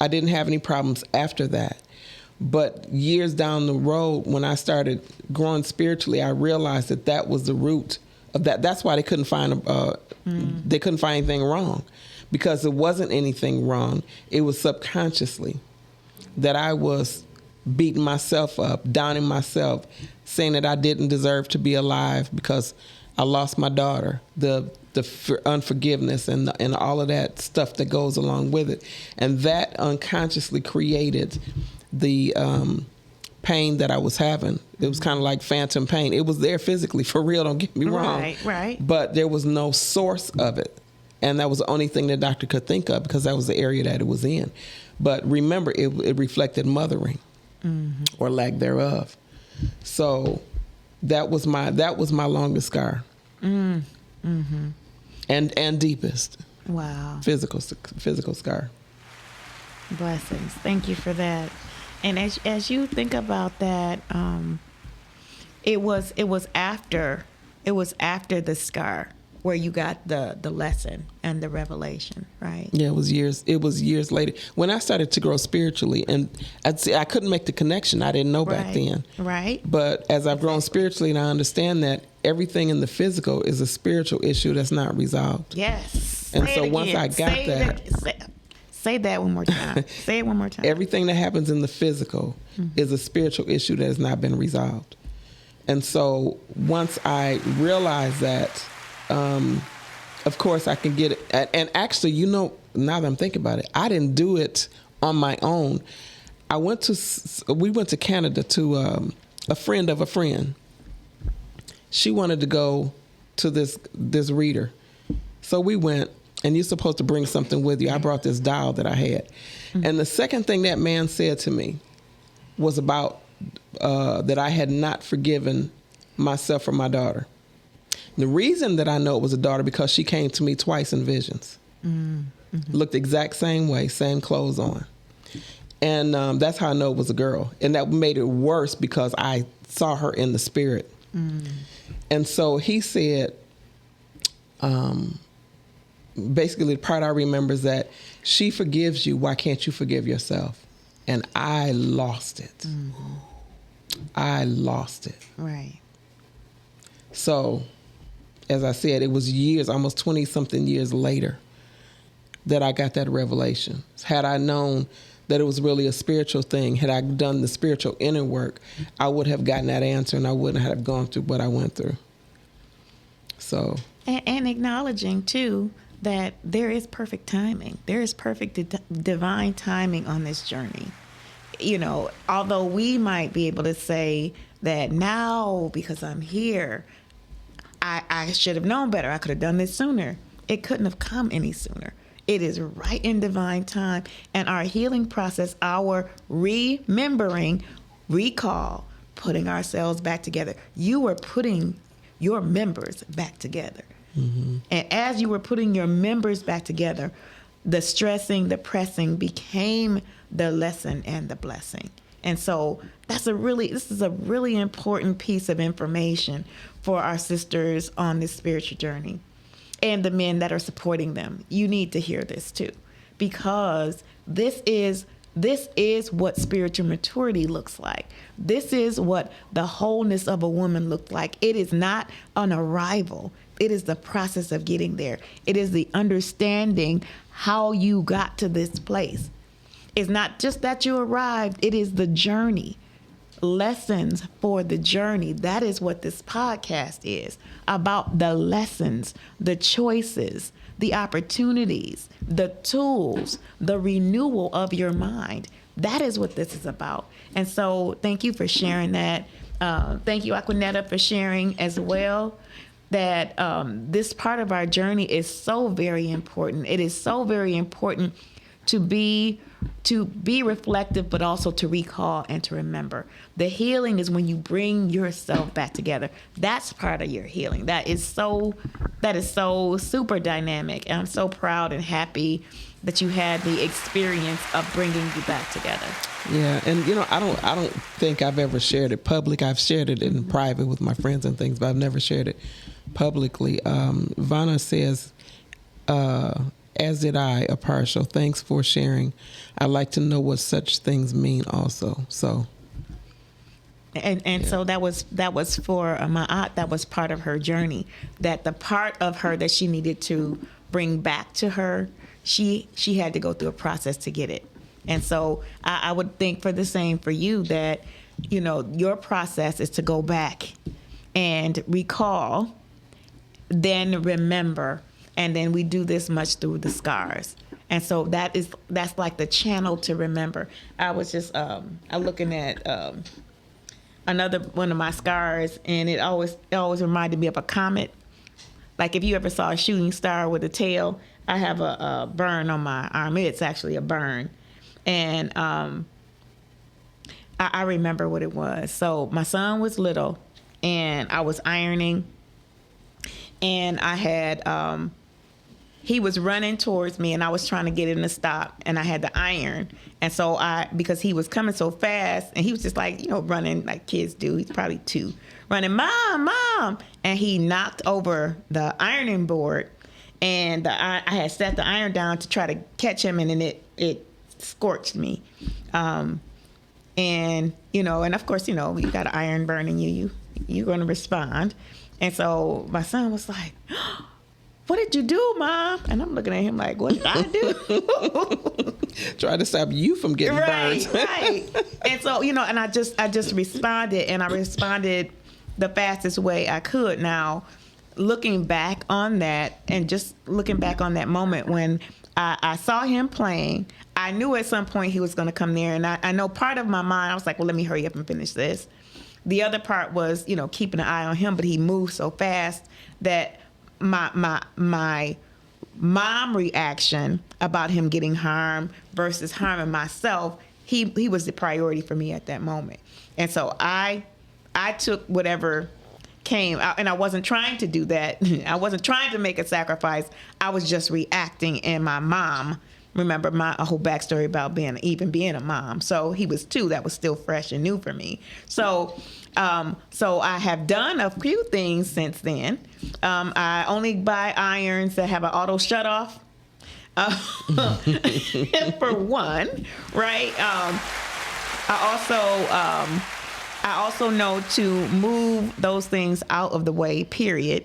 didn't have any problems after that. But years down the road, when I started growing spiritually, I realized that was the root of that. That's why they couldn't find they couldn't find anything wrong, because it wasn't anything wrong. It was subconsciously that I was beating myself up, downing myself, saying that I didn't deserve to be alive because I lost my daughter, the unforgiveness and all of that stuff that goes along with it. And that unconsciously created the pain that I was having. It was kind of like phantom pain. It was there physically, for real, don't get me wrong. Right. But there was no source of it. And that was the only thing the doctor could think of, because that was the area that it was in. But remember, it reflected mothering or lack thereof. So that was my longest scar. And deepest. Wow. Physical scar. Blessings. Thank you for that. And as you think about that, it was after the scar where you got the lesson and the revelation, right? Yeah, it was years later when I started to grow spiritually, and I couldn't make the connection. I didn't know back then. Right. But as I've grown spiritually, and I understand that everything in the physical is a spiritual issue that's not resolved. Yes. And so once I got that. Say that one more time. Say it one more time. Everything that happens in the physical is a spiritual issue that has not been resolved. And so once I realized that, of course I can get it. And actually, now that I'm thinking about it, I didn't do it on my own. We went to Canada to a friend of a friend. She wanted to go to this reader. So we went. And you're supposed to bring something with you. I brought this doll that I had. And the second thing that man said to me was about that I had not forgiven myself for my daughter. The reason that I know it was a daughter, because she came to me twice in visions. Looked the exact same way, same clothes on. And that's how I know it was a girl. And that made it worse because I saw her in the spirit. And so he said, basically, the part I remember is that she forgives you. Why can't you forgive yourself? And I lost it. I lost it. Right. So, as I said, it was years, almost 20-something years later, that I got that revelation. Had I known that it was really a spiritual thing, had I done the spiritual inner work, I would have gotten that answer, and I wouldn't have gone through what I went through. So. And acknowledging, too, that there is perfect timing. There is perfect divine timing on this journey. although we might be able to say that now because I'm here, I should have known better. I could have done this sooner. It couldn't have come any sooner. It is right in divine time. And our healing process, our remembering, recall, putting ourselves back together. You were putting your members back together. Mm-hmm. And as you were putting your members back together, the stressing, the pressing became the lesson and the blessing. And so this is a really important piece of information for our sisters on this spiritual journey and the men that are supporting them. You need to hear this too, because this is what spiritual maturity looks like. This is what the wholeness of a woman looks like. It is not an arrival. It is the process of getting there. It is the understanding how you got to this place. It's not just that you arrived. It is the journey. Lessons for the journey. That is what this podcast is about: the lessons, the choices, the opportunities, the tools, the renewal of your mind. That is what this is about. And so thank you for sharing that. Thank you, Aquanetta, for sharing as well that this part of our journey is so very important. It is so very important to be reflective, but also to recall and to remember. The healing is when you bring yourself back together. That's part of your healing. That is so super dynamic. And I'm so proud and happy that you had the experience of bringing you back together. Yeah, and I don't think I've ever shared it public. I've shared it in private with my friends and things, but I've never shared it publicly. Vanna says, as did I, a partial. Thanks for sharing. I'd like to know what such things mean also. So. So that was for my aunt. That was part of her journey. That the part of her that she needed to bring back to her, she had to go through a process to get it. And so I would think for the same for you that, your process is to go back and recall, then remember. And then we do this much through the scars. And so that's like the channel to remember. I was just looking at another one of my scars, and it always reminded me of a comet. Like if you ever saw a shooting star with a tail, I have a burn on my arm. It's actually a burn. And I remember what it was. So my son was little, and I was ironing, and I had... he was running towards me, and I was trying to get him to stop, and I had to iron. And so because he was coming so fast, and he was just like, running like kids do. He's probably 2, running, Mom. And he knocked over the ironing board, and I had set the iron down to try to catch him, and then it scorched me. And of course, you got an iron burning you're going to respond. And so my son was like, what did you do, Mom? And I'm looking at him like, what did I do? Try to stop you from getting burned. Right. And so, and I just responded, and I responded the fastest way I could. Now, looking back on that, and just looking back on that moment when I saw him playing, I knew at some point he was going to come near. And I know part of my mind, I was like, well, let me hurry up and finish this. The other part was, keeping an eye on him, but he moved so fast that my mom reaction about him getting harmed versus harming myself, he was the priority for me at that moment. And so I took whatever came out, and I wasn't trying to do that. I wasn't trying to make a sacrifice. I was just reacting. And my mom, remember a whole backstory about being a mom. So he was 2. That was still fresh and new for me. So I have done a few things since then. I only buy irons that have an auto shut off. For one, right? I also know to move those things out of the way, period.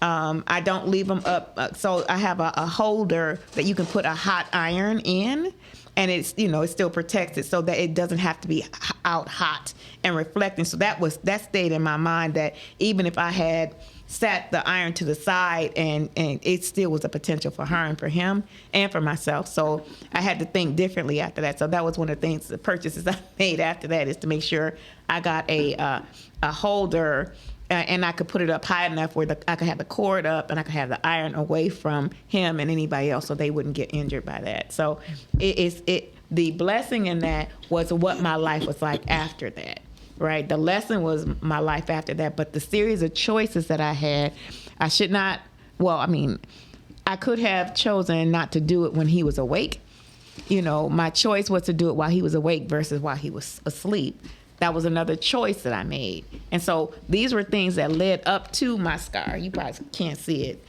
I don't leave them up. So I have a holder that you can put a hot iron in, and it's, it still protects it so that it doesn't have to be out hot and reflecting. So that stayed in my mind, that even if I had set the iron to the side, and it still was a potential for harm for him and for myself. So I had to think differently after that. So that was one of the things, the purchases I made after that, is to make sure I got a holder, and I could put it up high enough where I could have the cord up and I could have the iron away from him and anybody else, so they wouldn't get injured by that. So the blessing in that was what my life was like after that. Right. The lesson was my life after that. But the series of choices that I had, I should not, I could have chosen not to do it when he was awake. My choice was to do it while he was awake versus while he was asleep. That was another choice that I made. And so these were things that led up to my scar. You probably can't see it.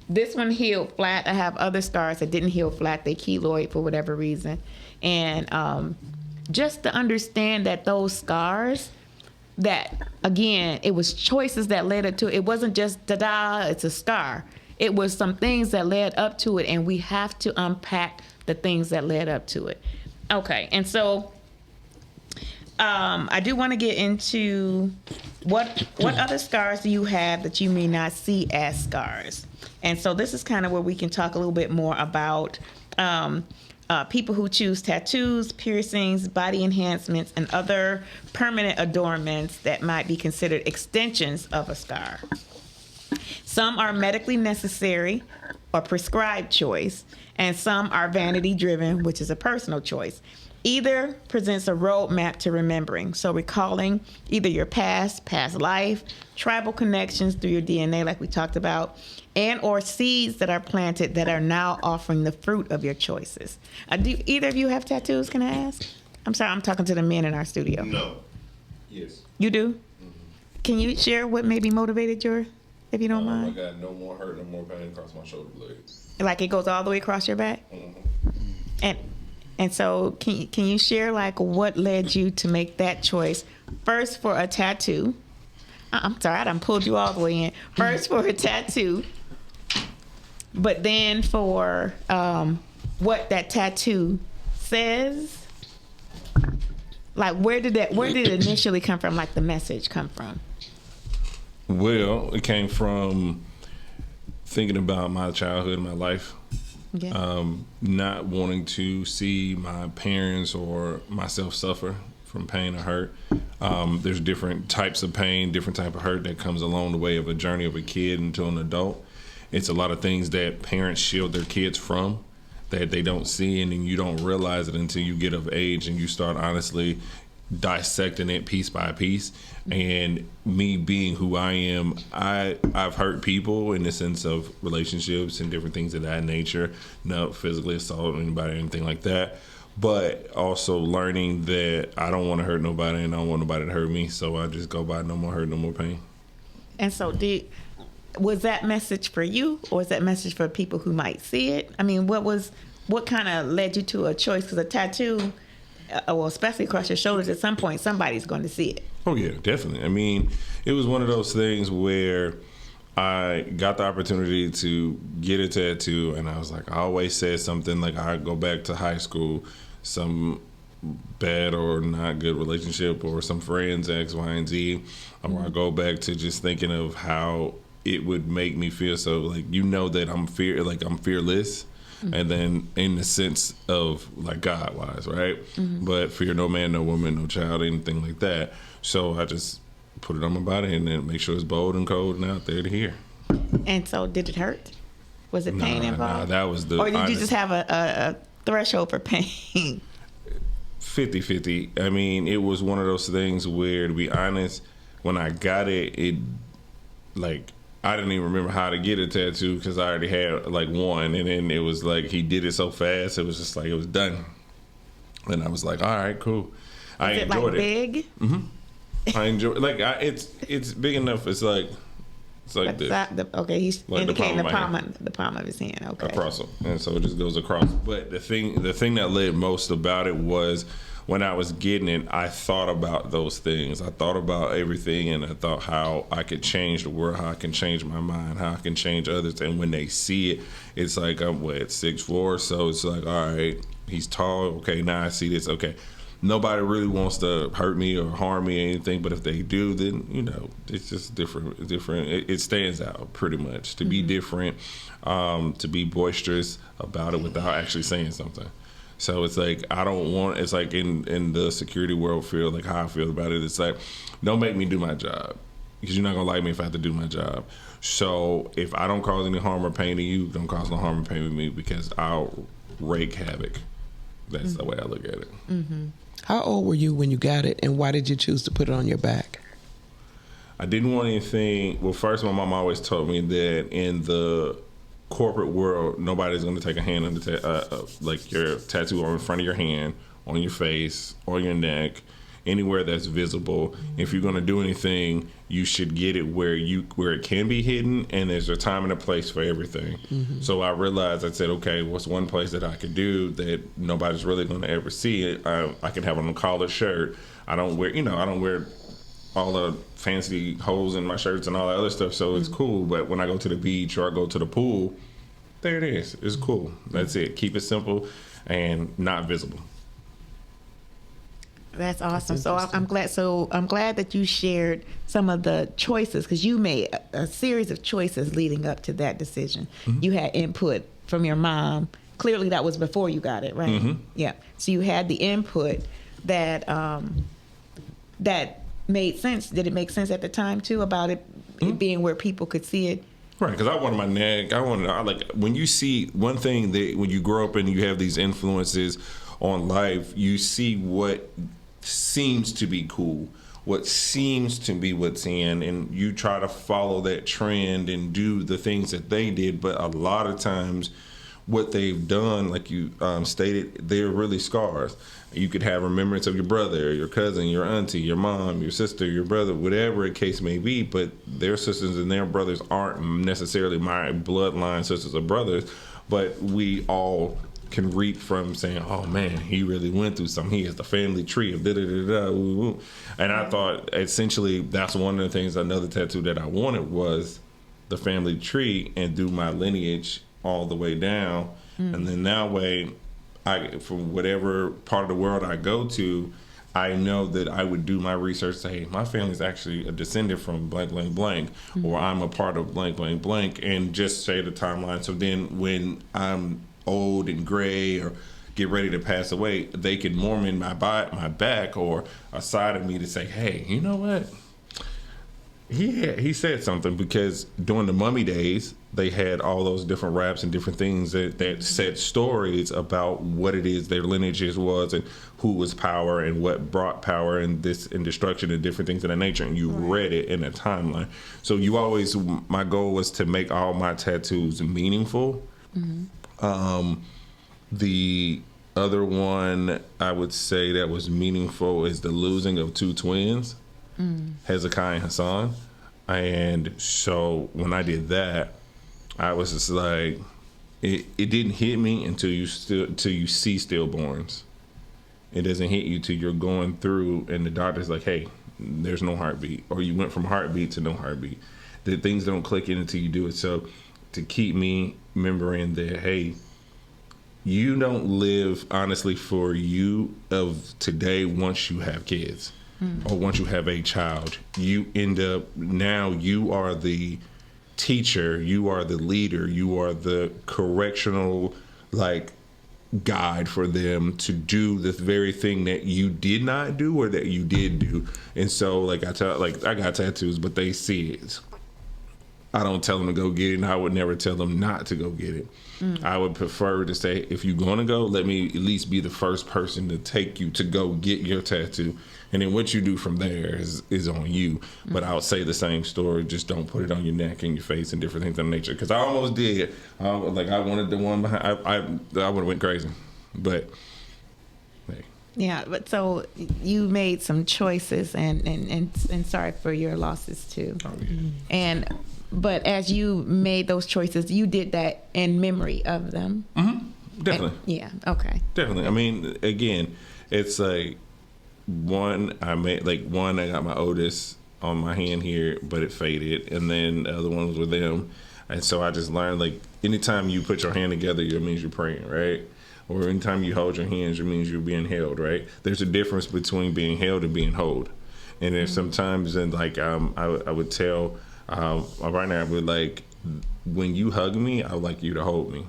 This one healed flat. I have other scars that didn't heal flat. They keloid for whatever reason. And, just to understand that those scars, that again, it was choices that led up to it. It wasn't just it's a scar. It was some things that led up to it, and we have to unpack the things that led up to it. Okay, and so I do want to get into what other scars do you have that you may not see as scars? And so this is kind of where we can talk a little bit more about people who choose tattoos, piercings, body enhancements, and other permanent adornments that might be considered extensions of a scar. Some are medically necessary or prescribed choice, and some are vanity-driven, which is a personal choice. Either presents a roadmap to remembering, so recalling either your past life, tribal connections through your DNA, like we talked about, and or seeds that are planted that are now offering the fruit of your choices. Do either of you have tattoos, can I ask? I'm sorry, I'm talking to the men in our studio. No. Yes. You do? Mm-hmm. Can you share what maybe motivated your, if you don't mind? I got no more hurt, no more pain across my shoulder blades. Like it goes all the way across your back? Mm-hmm. And so can you share like what led you to make that choice? First for a tattoo. I'm sorry, I done pulled you all the way in. First for a tattoo, but then for what that tattoo says. Like where did it initially come from? Like the message come from? Well, it came from thinking about my childhood, my life. Yeah. Not wanting to see my parents or myself suffer from pain or hurt. There's different types of pain, different type of hurt that comes along the way of a journey of a kid into an adult. It's a lot of things that parents shield their kids from that they don't see, and then you don't realize it until you get of age and you start honestly dissecting it piece by piece. And me being who I am, I've hurt people in the sense of relationships and different things of that nature, not physically assault anybody or anything like that, but also learning that I don't want to hurt nobody and I don't want nobody to hurt me, so I just go by no more hurt, no more pain. And so was that message for you, or was that message for people who might see it? I mean, what kind of led you to a choice? Because a tattoo, well, especially across your shoulders, at some point somebody's going to see it. Oh yeah, definitely. I mean, it was one of those things where I got the opportunity to get a tattoo, and I was like, I always said something like, I go back to high school, some bad or not good relationship or some friends, X, Y, and Z, or I go back to just thinking of how it would make me feel. So like, that I'm fearless. Mm-hmm. And then in the sense of like God wise, right? Mm-hmm. But fear no man, no woman, no child, anything like that. So I just put it on my body and then make sure it's bold and cold and out there to hear. And so did it hurt? Was it pain involved? Nah, that was or did you just have a threshold for pain? 50-50. I mean, it was one of those things where, to be honest, when I got it, I didn't even remember how to get a tattoo because I already had like one, and then it was like he did it so fast, it was just like it was done. And I was like, all right, cool. I enjoyed it. Big? Mm-hmm. I enjoy it's big enough. It's like this. Okay, he's like indicating the palm of his hand. Okay. Across them, and so it just goes across. But the thing that led most about it was when I was getting it, I thought about those things. I thought about everything, and I thought how I could change the world, how I can change my mind, how I can change others. And when they see it, it's like I'm 6'4", so it's like, all right, he's tall. Okay, now I see this. Okay, nobody really wants to hurt me or harm me or anything, but if they do, then, it's just different. It stands out pretty much to be different, to be boisterous about it without actually saying something. So it's like, it's like in the security world feel like how I feel about it. It's like, don't make me do my job, because you're not going to like me if I have to do my job. So if I don't cause any harm or pain to you, don't cause no harm or pain to me, because I'll wreak havoc. That's the way I look at it. Mm-hmm. How old were you when you got it, and why did you choose to put it on your back? I didn't want anything. Well, first, my mom always told me that in the corporate world, nobody's going to take a hand on like your tattoo on the front of your hand, on your face, on your neck, anywhere that's visible. If you're going to do anything, you should get it where it can be hidden, and there's a time and a place for everything. Mm-hmm. So I realized, I said, okay, what's one place that I could do that nobody's really going to ever see it? I can have on a collared shirt. I don't wear all the fancy holes in my shirts and all that other stuff, so it's cool. But when I go to the beach or I go to the pool, there it is. It's cool. That's it. Keep it simple and not visible. That's awesome. I'm glad that you shared some of the choices, because you made a series of choices leading up to that decision. Mm-hmm. You had input from your mom. Clearly, that was before you got it, right? Mm-hmm. Yeah. So you had the input that that made sense. Did it make sense at the time too about it being where people could see it? Right, because I wanted my neck. When you see one thing that when you grow up and you have these influences on life, you see what seems to be cool, what seems to be what's in, and you try to follow that trend and do the things that they did. But a lot of times what they've done, like you stated, they're really scars. You could have remembrance of your brother, your cousin, your auntie, your mom, your sister, your brother, whatever the case may be, but their sisters and their brothers aren't necessarily my bloodline sisters or brothers, but we all can reap from saying, oh man, he really went through something. He has the family tree of da-da-da-da. And I thought essentially that's one of the things, another tattoo that I wanted was the family tree and do my lineage all the way down. And then that way, from whatever part of the world I go to, I know that I would do my research, say, hey, my family's actually a descendant from blank, blank, blank, or I'm a part of blank, blank, blank, and just say the timeline. So then when I'm old and gray or get ready to pass away, they can Mormon my back or a side of me to say, hey, you know what? He said something, because during the mummy days, they had all those different raps and different things that said stories about what it is their lineages was and who was power and what brought power and destruction and different things of that nature. And you read it in a timeline. So my goal was to make all my tattoos meaningful. Mm-hmm. The other one I would say that was meaningful is the losing of two twins. Hezekiah and Hassan. And so when I did that, I was just like, it didn't hit me until you see stillborns. It doesn't hit you till you're going through and the doctor's like, hey, there's no heartbeat, or you went from heartbeat to no heartbeat. The things don't click in until you do it. So to keep me remembering that, hey, you don't live honestly for you of today once you have kids. Or once you have a child, you end up, now you are the teacher, you are the leader, you are the correctional guide for them to do the very thing that you did not do or that you did do. And so I got tattoos, but they see it. I don't tell them to go get it, and I would never tell them not to go get it. I would prefer to say, if you're going to go, let me at least be the first person to take you to go get your tattoo. And then what you do from there is on you. But I would say the same story, just don't put it on your neck and your face and different things of nature. Because I almost did. I wanted the one behind. I would have went crazy. But, hey. Yeah, but so you made some choices, and sorry for your losses too. Oh, yeah. But as you made those choices, you did that in memory of them. Mm-hmm. Definitely. Okay. Definitely. I mean, again, it's like one I got my oldest on my hand here, but it faded, and then the other ones were them. And so I just learned, anytime you put your hand together, it means you're praying, right? or anytime you hold your hands, it means you're being held, right? There's a difference between being held and being hold. And then sometimes, and like I would tell, right now, I would like, when you hug me, I would like you to hold me.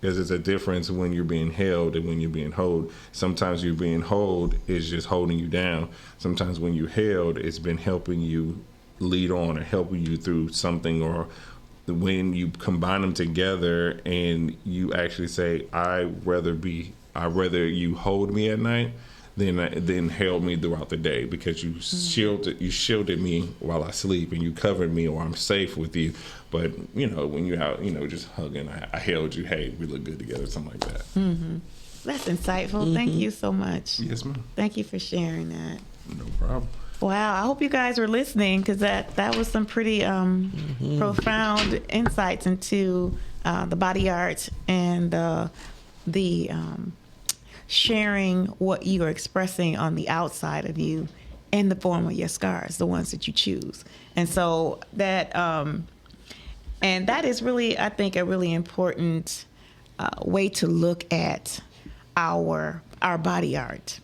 Because there's a difference when you're being held and when you're being held. Sometimes you're being held is just holding you down. Sometimes when you're held, it's been helping you lead on or helping you through something. Or when you combine them together and you actually say, I'd rather you hold me at night than held me throughout the day, because you shielded me while I sleep, and you covered me, or I'm safe with you. But when you're out, just hugging, I held you. Hey, we look good together, something like that. Mm-hmm. That's insightful. Thank you so much. Yes, ma'am. Thank you for sharing that. No problem. Wow, I hope you guys were listening, because that was some pretty profound insights into the body art and the sharing what you are expressing on the outside of you in the form of your scars, the ones that you choose. And so that and that is really, I think, a really important way to look at our body art.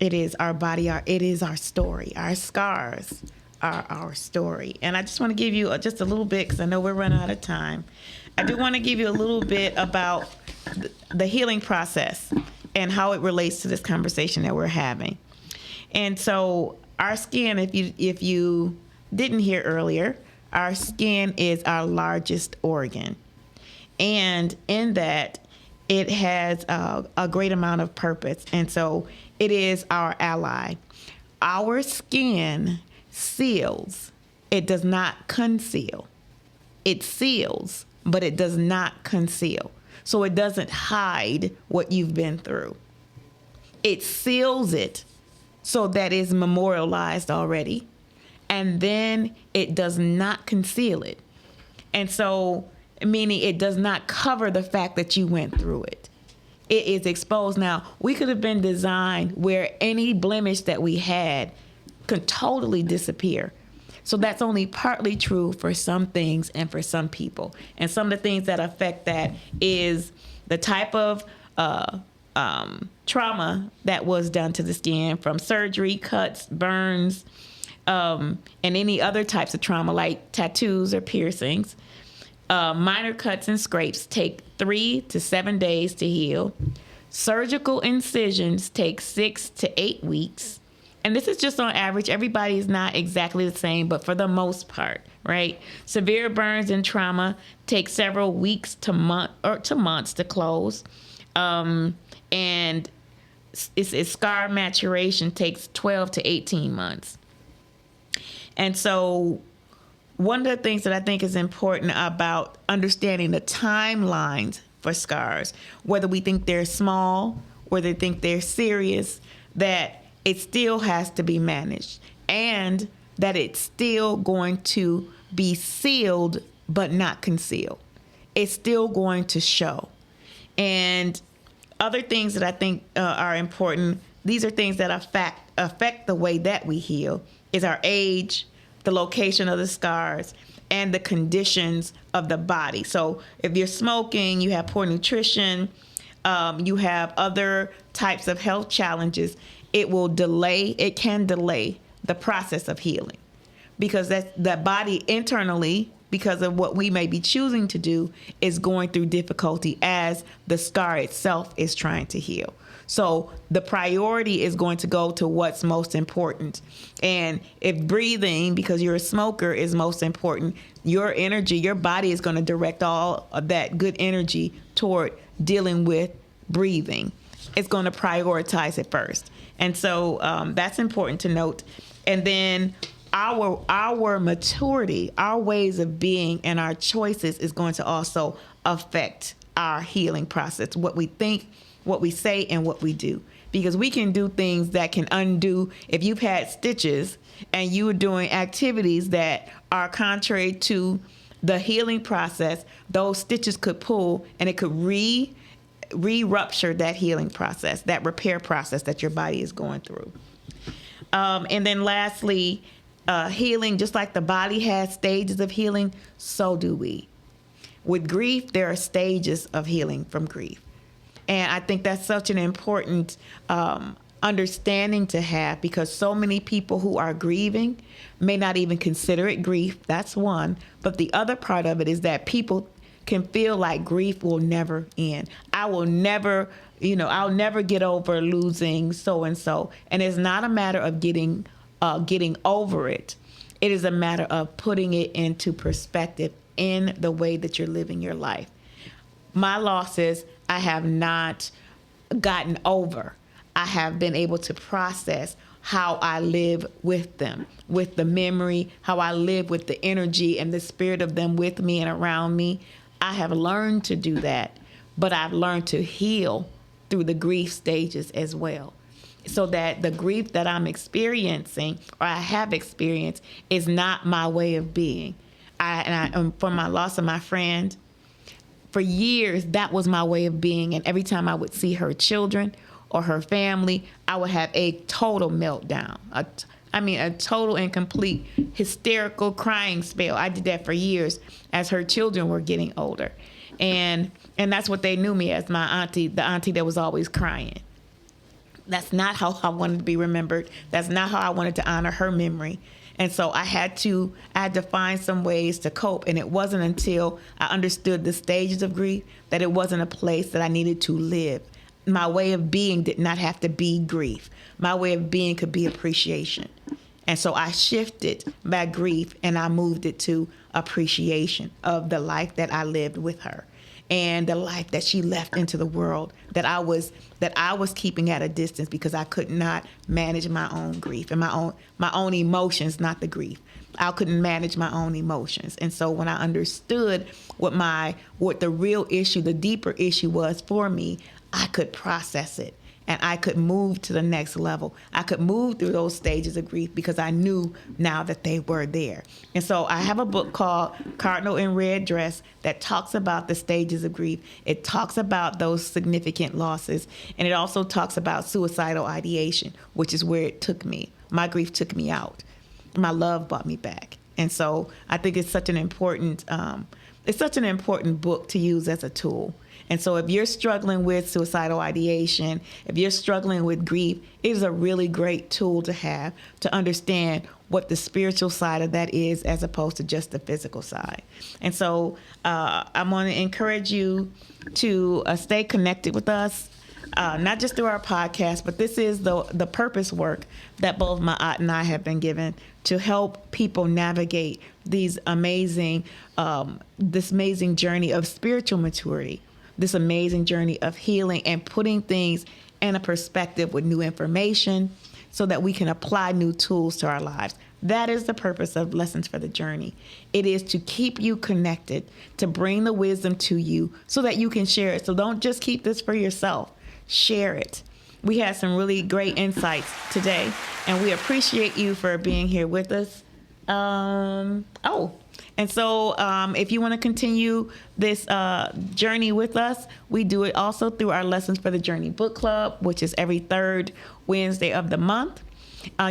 It is our body art. It is our story. Our scars are our story. And I just want to give you just a little bit, because I know we're running out of time. I do want to give you a little bit about the healing process and how it relates to this conversation that we're having. And so our skin, if you didn't hear earlier, our skin is our largest organ. And in that, it has a great amount of purpose. And so it is our ally. Our skin seals. It does not conceal. It seals, but it does not conceal. So it doesn't hide what you've been through. It seals it so that it's memorialized already. And then it does not conceal it. And so, meaning it does not cover the fact that you went through it. It is exposed. Now, we could have been designed where any blemish that we had could totally disappear. So that's only partly true for some things and for some people. And some of the things that affect that is the type of trauma that was done to the skin, from surgery, cuts, burns, and any other types of trauma like tattoos or piercings. Minor cuts and scrapes take 3 to 7 days to heal. Surgical incisions take 6 to 8 weeks. And this is just on average. Everybody is not exactly the same, but for the most part, right? Severe burns and trauma take several weeks to months to close. And its scar maturation takes 12 to 18 months. And so one of the things that I think is important about understanding the timelines for scars, whether we think they're small, whether we think they're serious, that it still has to be managed, and that it's still going to be sealed but not concealed. It's still going to show. And other things that I think are important, these are things that affect the way that we heal, is our age, the location of the scars, and the conditions of the body. So if you're smoking, you have poor nutrition, you have other types of health challenges, it can delay the process of healing, because that body internally, because of what we may be choosing to do, is going through difficulty as the scar itself is trying to heal. So the priority is going to go to what's most important. And if breathing, because you're a smoker, is most important, your energy, your body is going to direct all of that good energy toward dealing with breathing. It's going to prioritize it first. And so that's important to note. And then our maturity, our ways of being, and our choices is going to also affect our healing process, what we think, what we say, and what we do. Because we can do things that can undo. If you've had stitches and you are doing activities that are contrary to the healing process, those stitches could pull and it could re-rupture that healing process, that repair process that your body is going through. And then lastly, healing, just like the body has stages of healing, so do we. With grief, there are stages of healing from grief. And I think that's such an important understanding to have, because so many people who are grieving may not even consider it grief. That's one. But the other part of it is that people can feel like grief will never end. I will never, I'll never get over losing so-and-so. And it's not a matter of getting over it. It is a matter of putting it into perspective in the way that you're living your life. My losses, I have not gotten over. I have been able to process how I live with them, with the memory, how I live with the energy and the spirit of them with me and around me. I have learned to do that, but I've learned to heal through the grief stages as well, so that the grief that I'm experiencing or I have experienced is not my way of being. For my loss of my friend, for years, that was my way of being. And every time I would see her children or her family, I would have a total meltdown. A total and complete hysterical crying spell. I did that for years as her children were getting older. And that's what they knew me as, my auntie, the auntie that was always crying. That's not how I wanted to be remembered. That's not how I wanted to honor her memory. And so I had to find some ways to cope. And it wasn't until I understood the stages of grief that it wasn't a place that I needed to live. My way of being did not have to be grief. My way of being could be appreciation. And so I shifted my grief and I moved it to appreciation of the life that I lived with her and the life that she left into the world that I was keeping at a distance because I could not manage my own grief and my own emotions, not the grief. I couldn't manage my own emotions. And so when I understood what the real issue, the deeper issue was for me, I could process it and I could move to the next level. I could move through those stages of grief because I knew now that they were there. And so I have a book called Cardinal in Red Dress that talks about the stages of grief. It talks about those significant losses. And it also talks about suicidal ideation, which is where it took me. My grief took me out. My love brought me back. And so I think it's such an important book to use as a tool. And so if you're struggling with suicidal ideation, if you're struggling with grief, it is a really great tool to have to understand what the spiritual side of that is as opposed to just the physical side. And so I'm going to encourage you to stay connected with us, not just through our podcast, but this is the purpose work that both my aunt and I have been given to help people navigate this amazing journey of spiritual maturity, this amazing journey of healing and putting things in a perspective with new information so that we can apply new tools to our lives. That is the purpose of Lessons for the Journey. It is to keep you connected, to bring the wisdom to you so that you can share it. So don't just keep this for yourself. Share it. We had some really great insights today, and we appreciate you for being here with us. And so if you want to continue this journey with us, we do it also through our Lessons for the Journey book club, which is every third Wednesday of the month.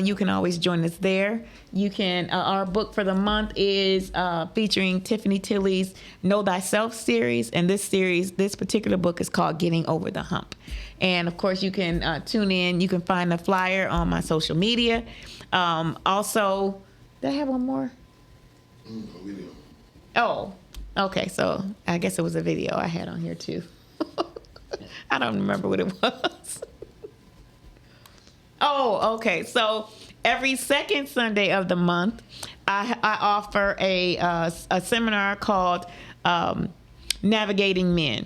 You can always join us there. You can. Our book for the month is featuring Tiffany Tilley's Know Thyself series. And this particular book is called Getting Over the Hump. And of course, you can tune in. You can find the flyer on my social media. Also, did I have one more? Video. Oh, okay. So I guess it was a video I had on here too. I don't remember what it was. Oh, okay. So every second Sunday of the month, I offer a seminar called Navigating Men.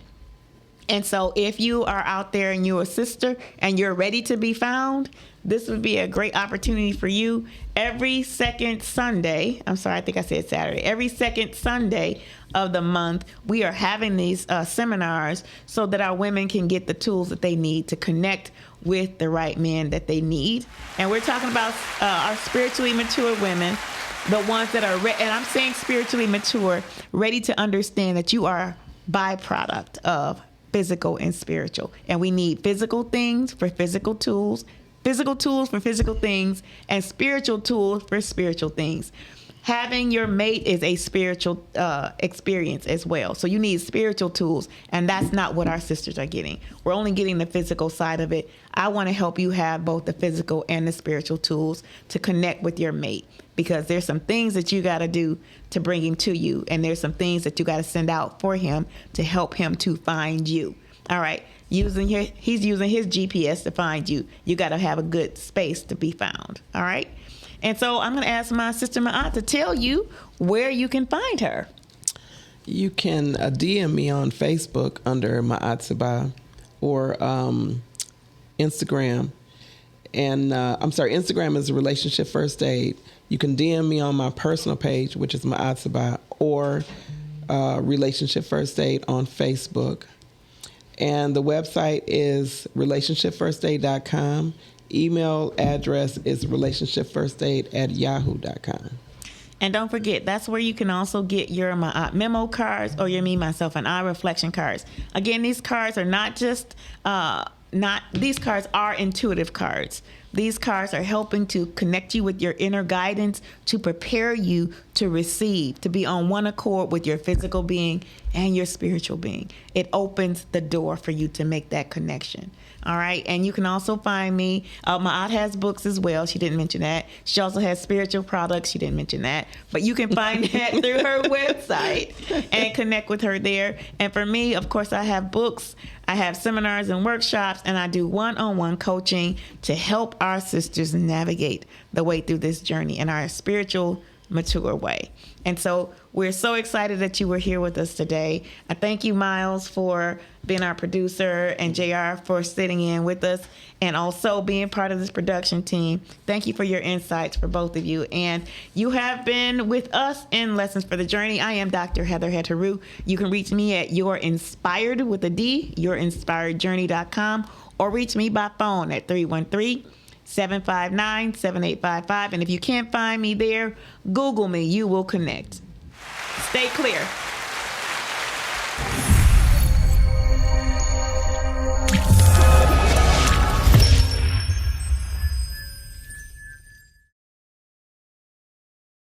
And so if you are out there and you're a sister and you're ready to be found, this would be a great opportunity for you. Every second Sunday, I'm sorry, I think I said Saturday. Every second Sunday of the month, we are having these seminars so that our women can get the tools that they need to connect with the right men that they need. And we're talking about our spiritually mature women, the ones that are, and I'm saying spiritually mature, ready to understand that you are a byproduct of physical and spiritual. And we need physical things for physical tools for physical things, and spiritual tools for spiritual things. Having your mate is a spiritual experience as well. So you need spiritual tools, and that's not what our sisters are getting. We're only getting the physical side of it. I want to help you have both the physical and the spiritual tools to connect with your mate, because there's some things that you got to do to bring him to you, and there's some things that you got to send out for him to help him to find you. All right. He's using his GPS to find you. You got to have a good space to be found. All right. And so I'm going to ask my sister Ma'at to tell you where you can find her. You can DM me on Facebook under Ma'at Sabah, or Instagram. And Instagram is Relationship First Aid. You can DM me on my personal page, which is Ma'at Sabah, or Relationship First Aid on Facebook. And the website is relationshipfirstaid.com. Email address is relationshipfirstaid@yahoo.com. And don't forget, that's where you can also get your memo cards or your Me, Myself, and I reflection cards. Again, these cards are not just, these cards are intuitive cards. These cards are helping to connect you with your inner guidance, to prepare you to receive, to be on one accord with your physical being and your spiritual being. It opens the door for you to make that connection. All right. And you can also find me. Ma'at has books as well. She didn't mention that. She also has spiritual products. She didn't mention that. But you can find that through her website and connect with her there. And for me, of course, I have books. I have seminars and workshops, and I do one-on-one coaching to help our sisters navigate the way through this journey in our spiritual, mature way. And so we're so excited that you were here with us today. I thank you, Miles, for being our producer, and JR for sitting in with us and also being part of this production team. Thank you for your insights, for both of you. And you have been with us in Lessons for the Journey. I am Dr. Hetheru. You can reach me at YourInspired with a D, YourInspiredJourney.com, or reach me by phone at 313-759-7855. And if you can't find me there, Google me. You will connect. Stay clear.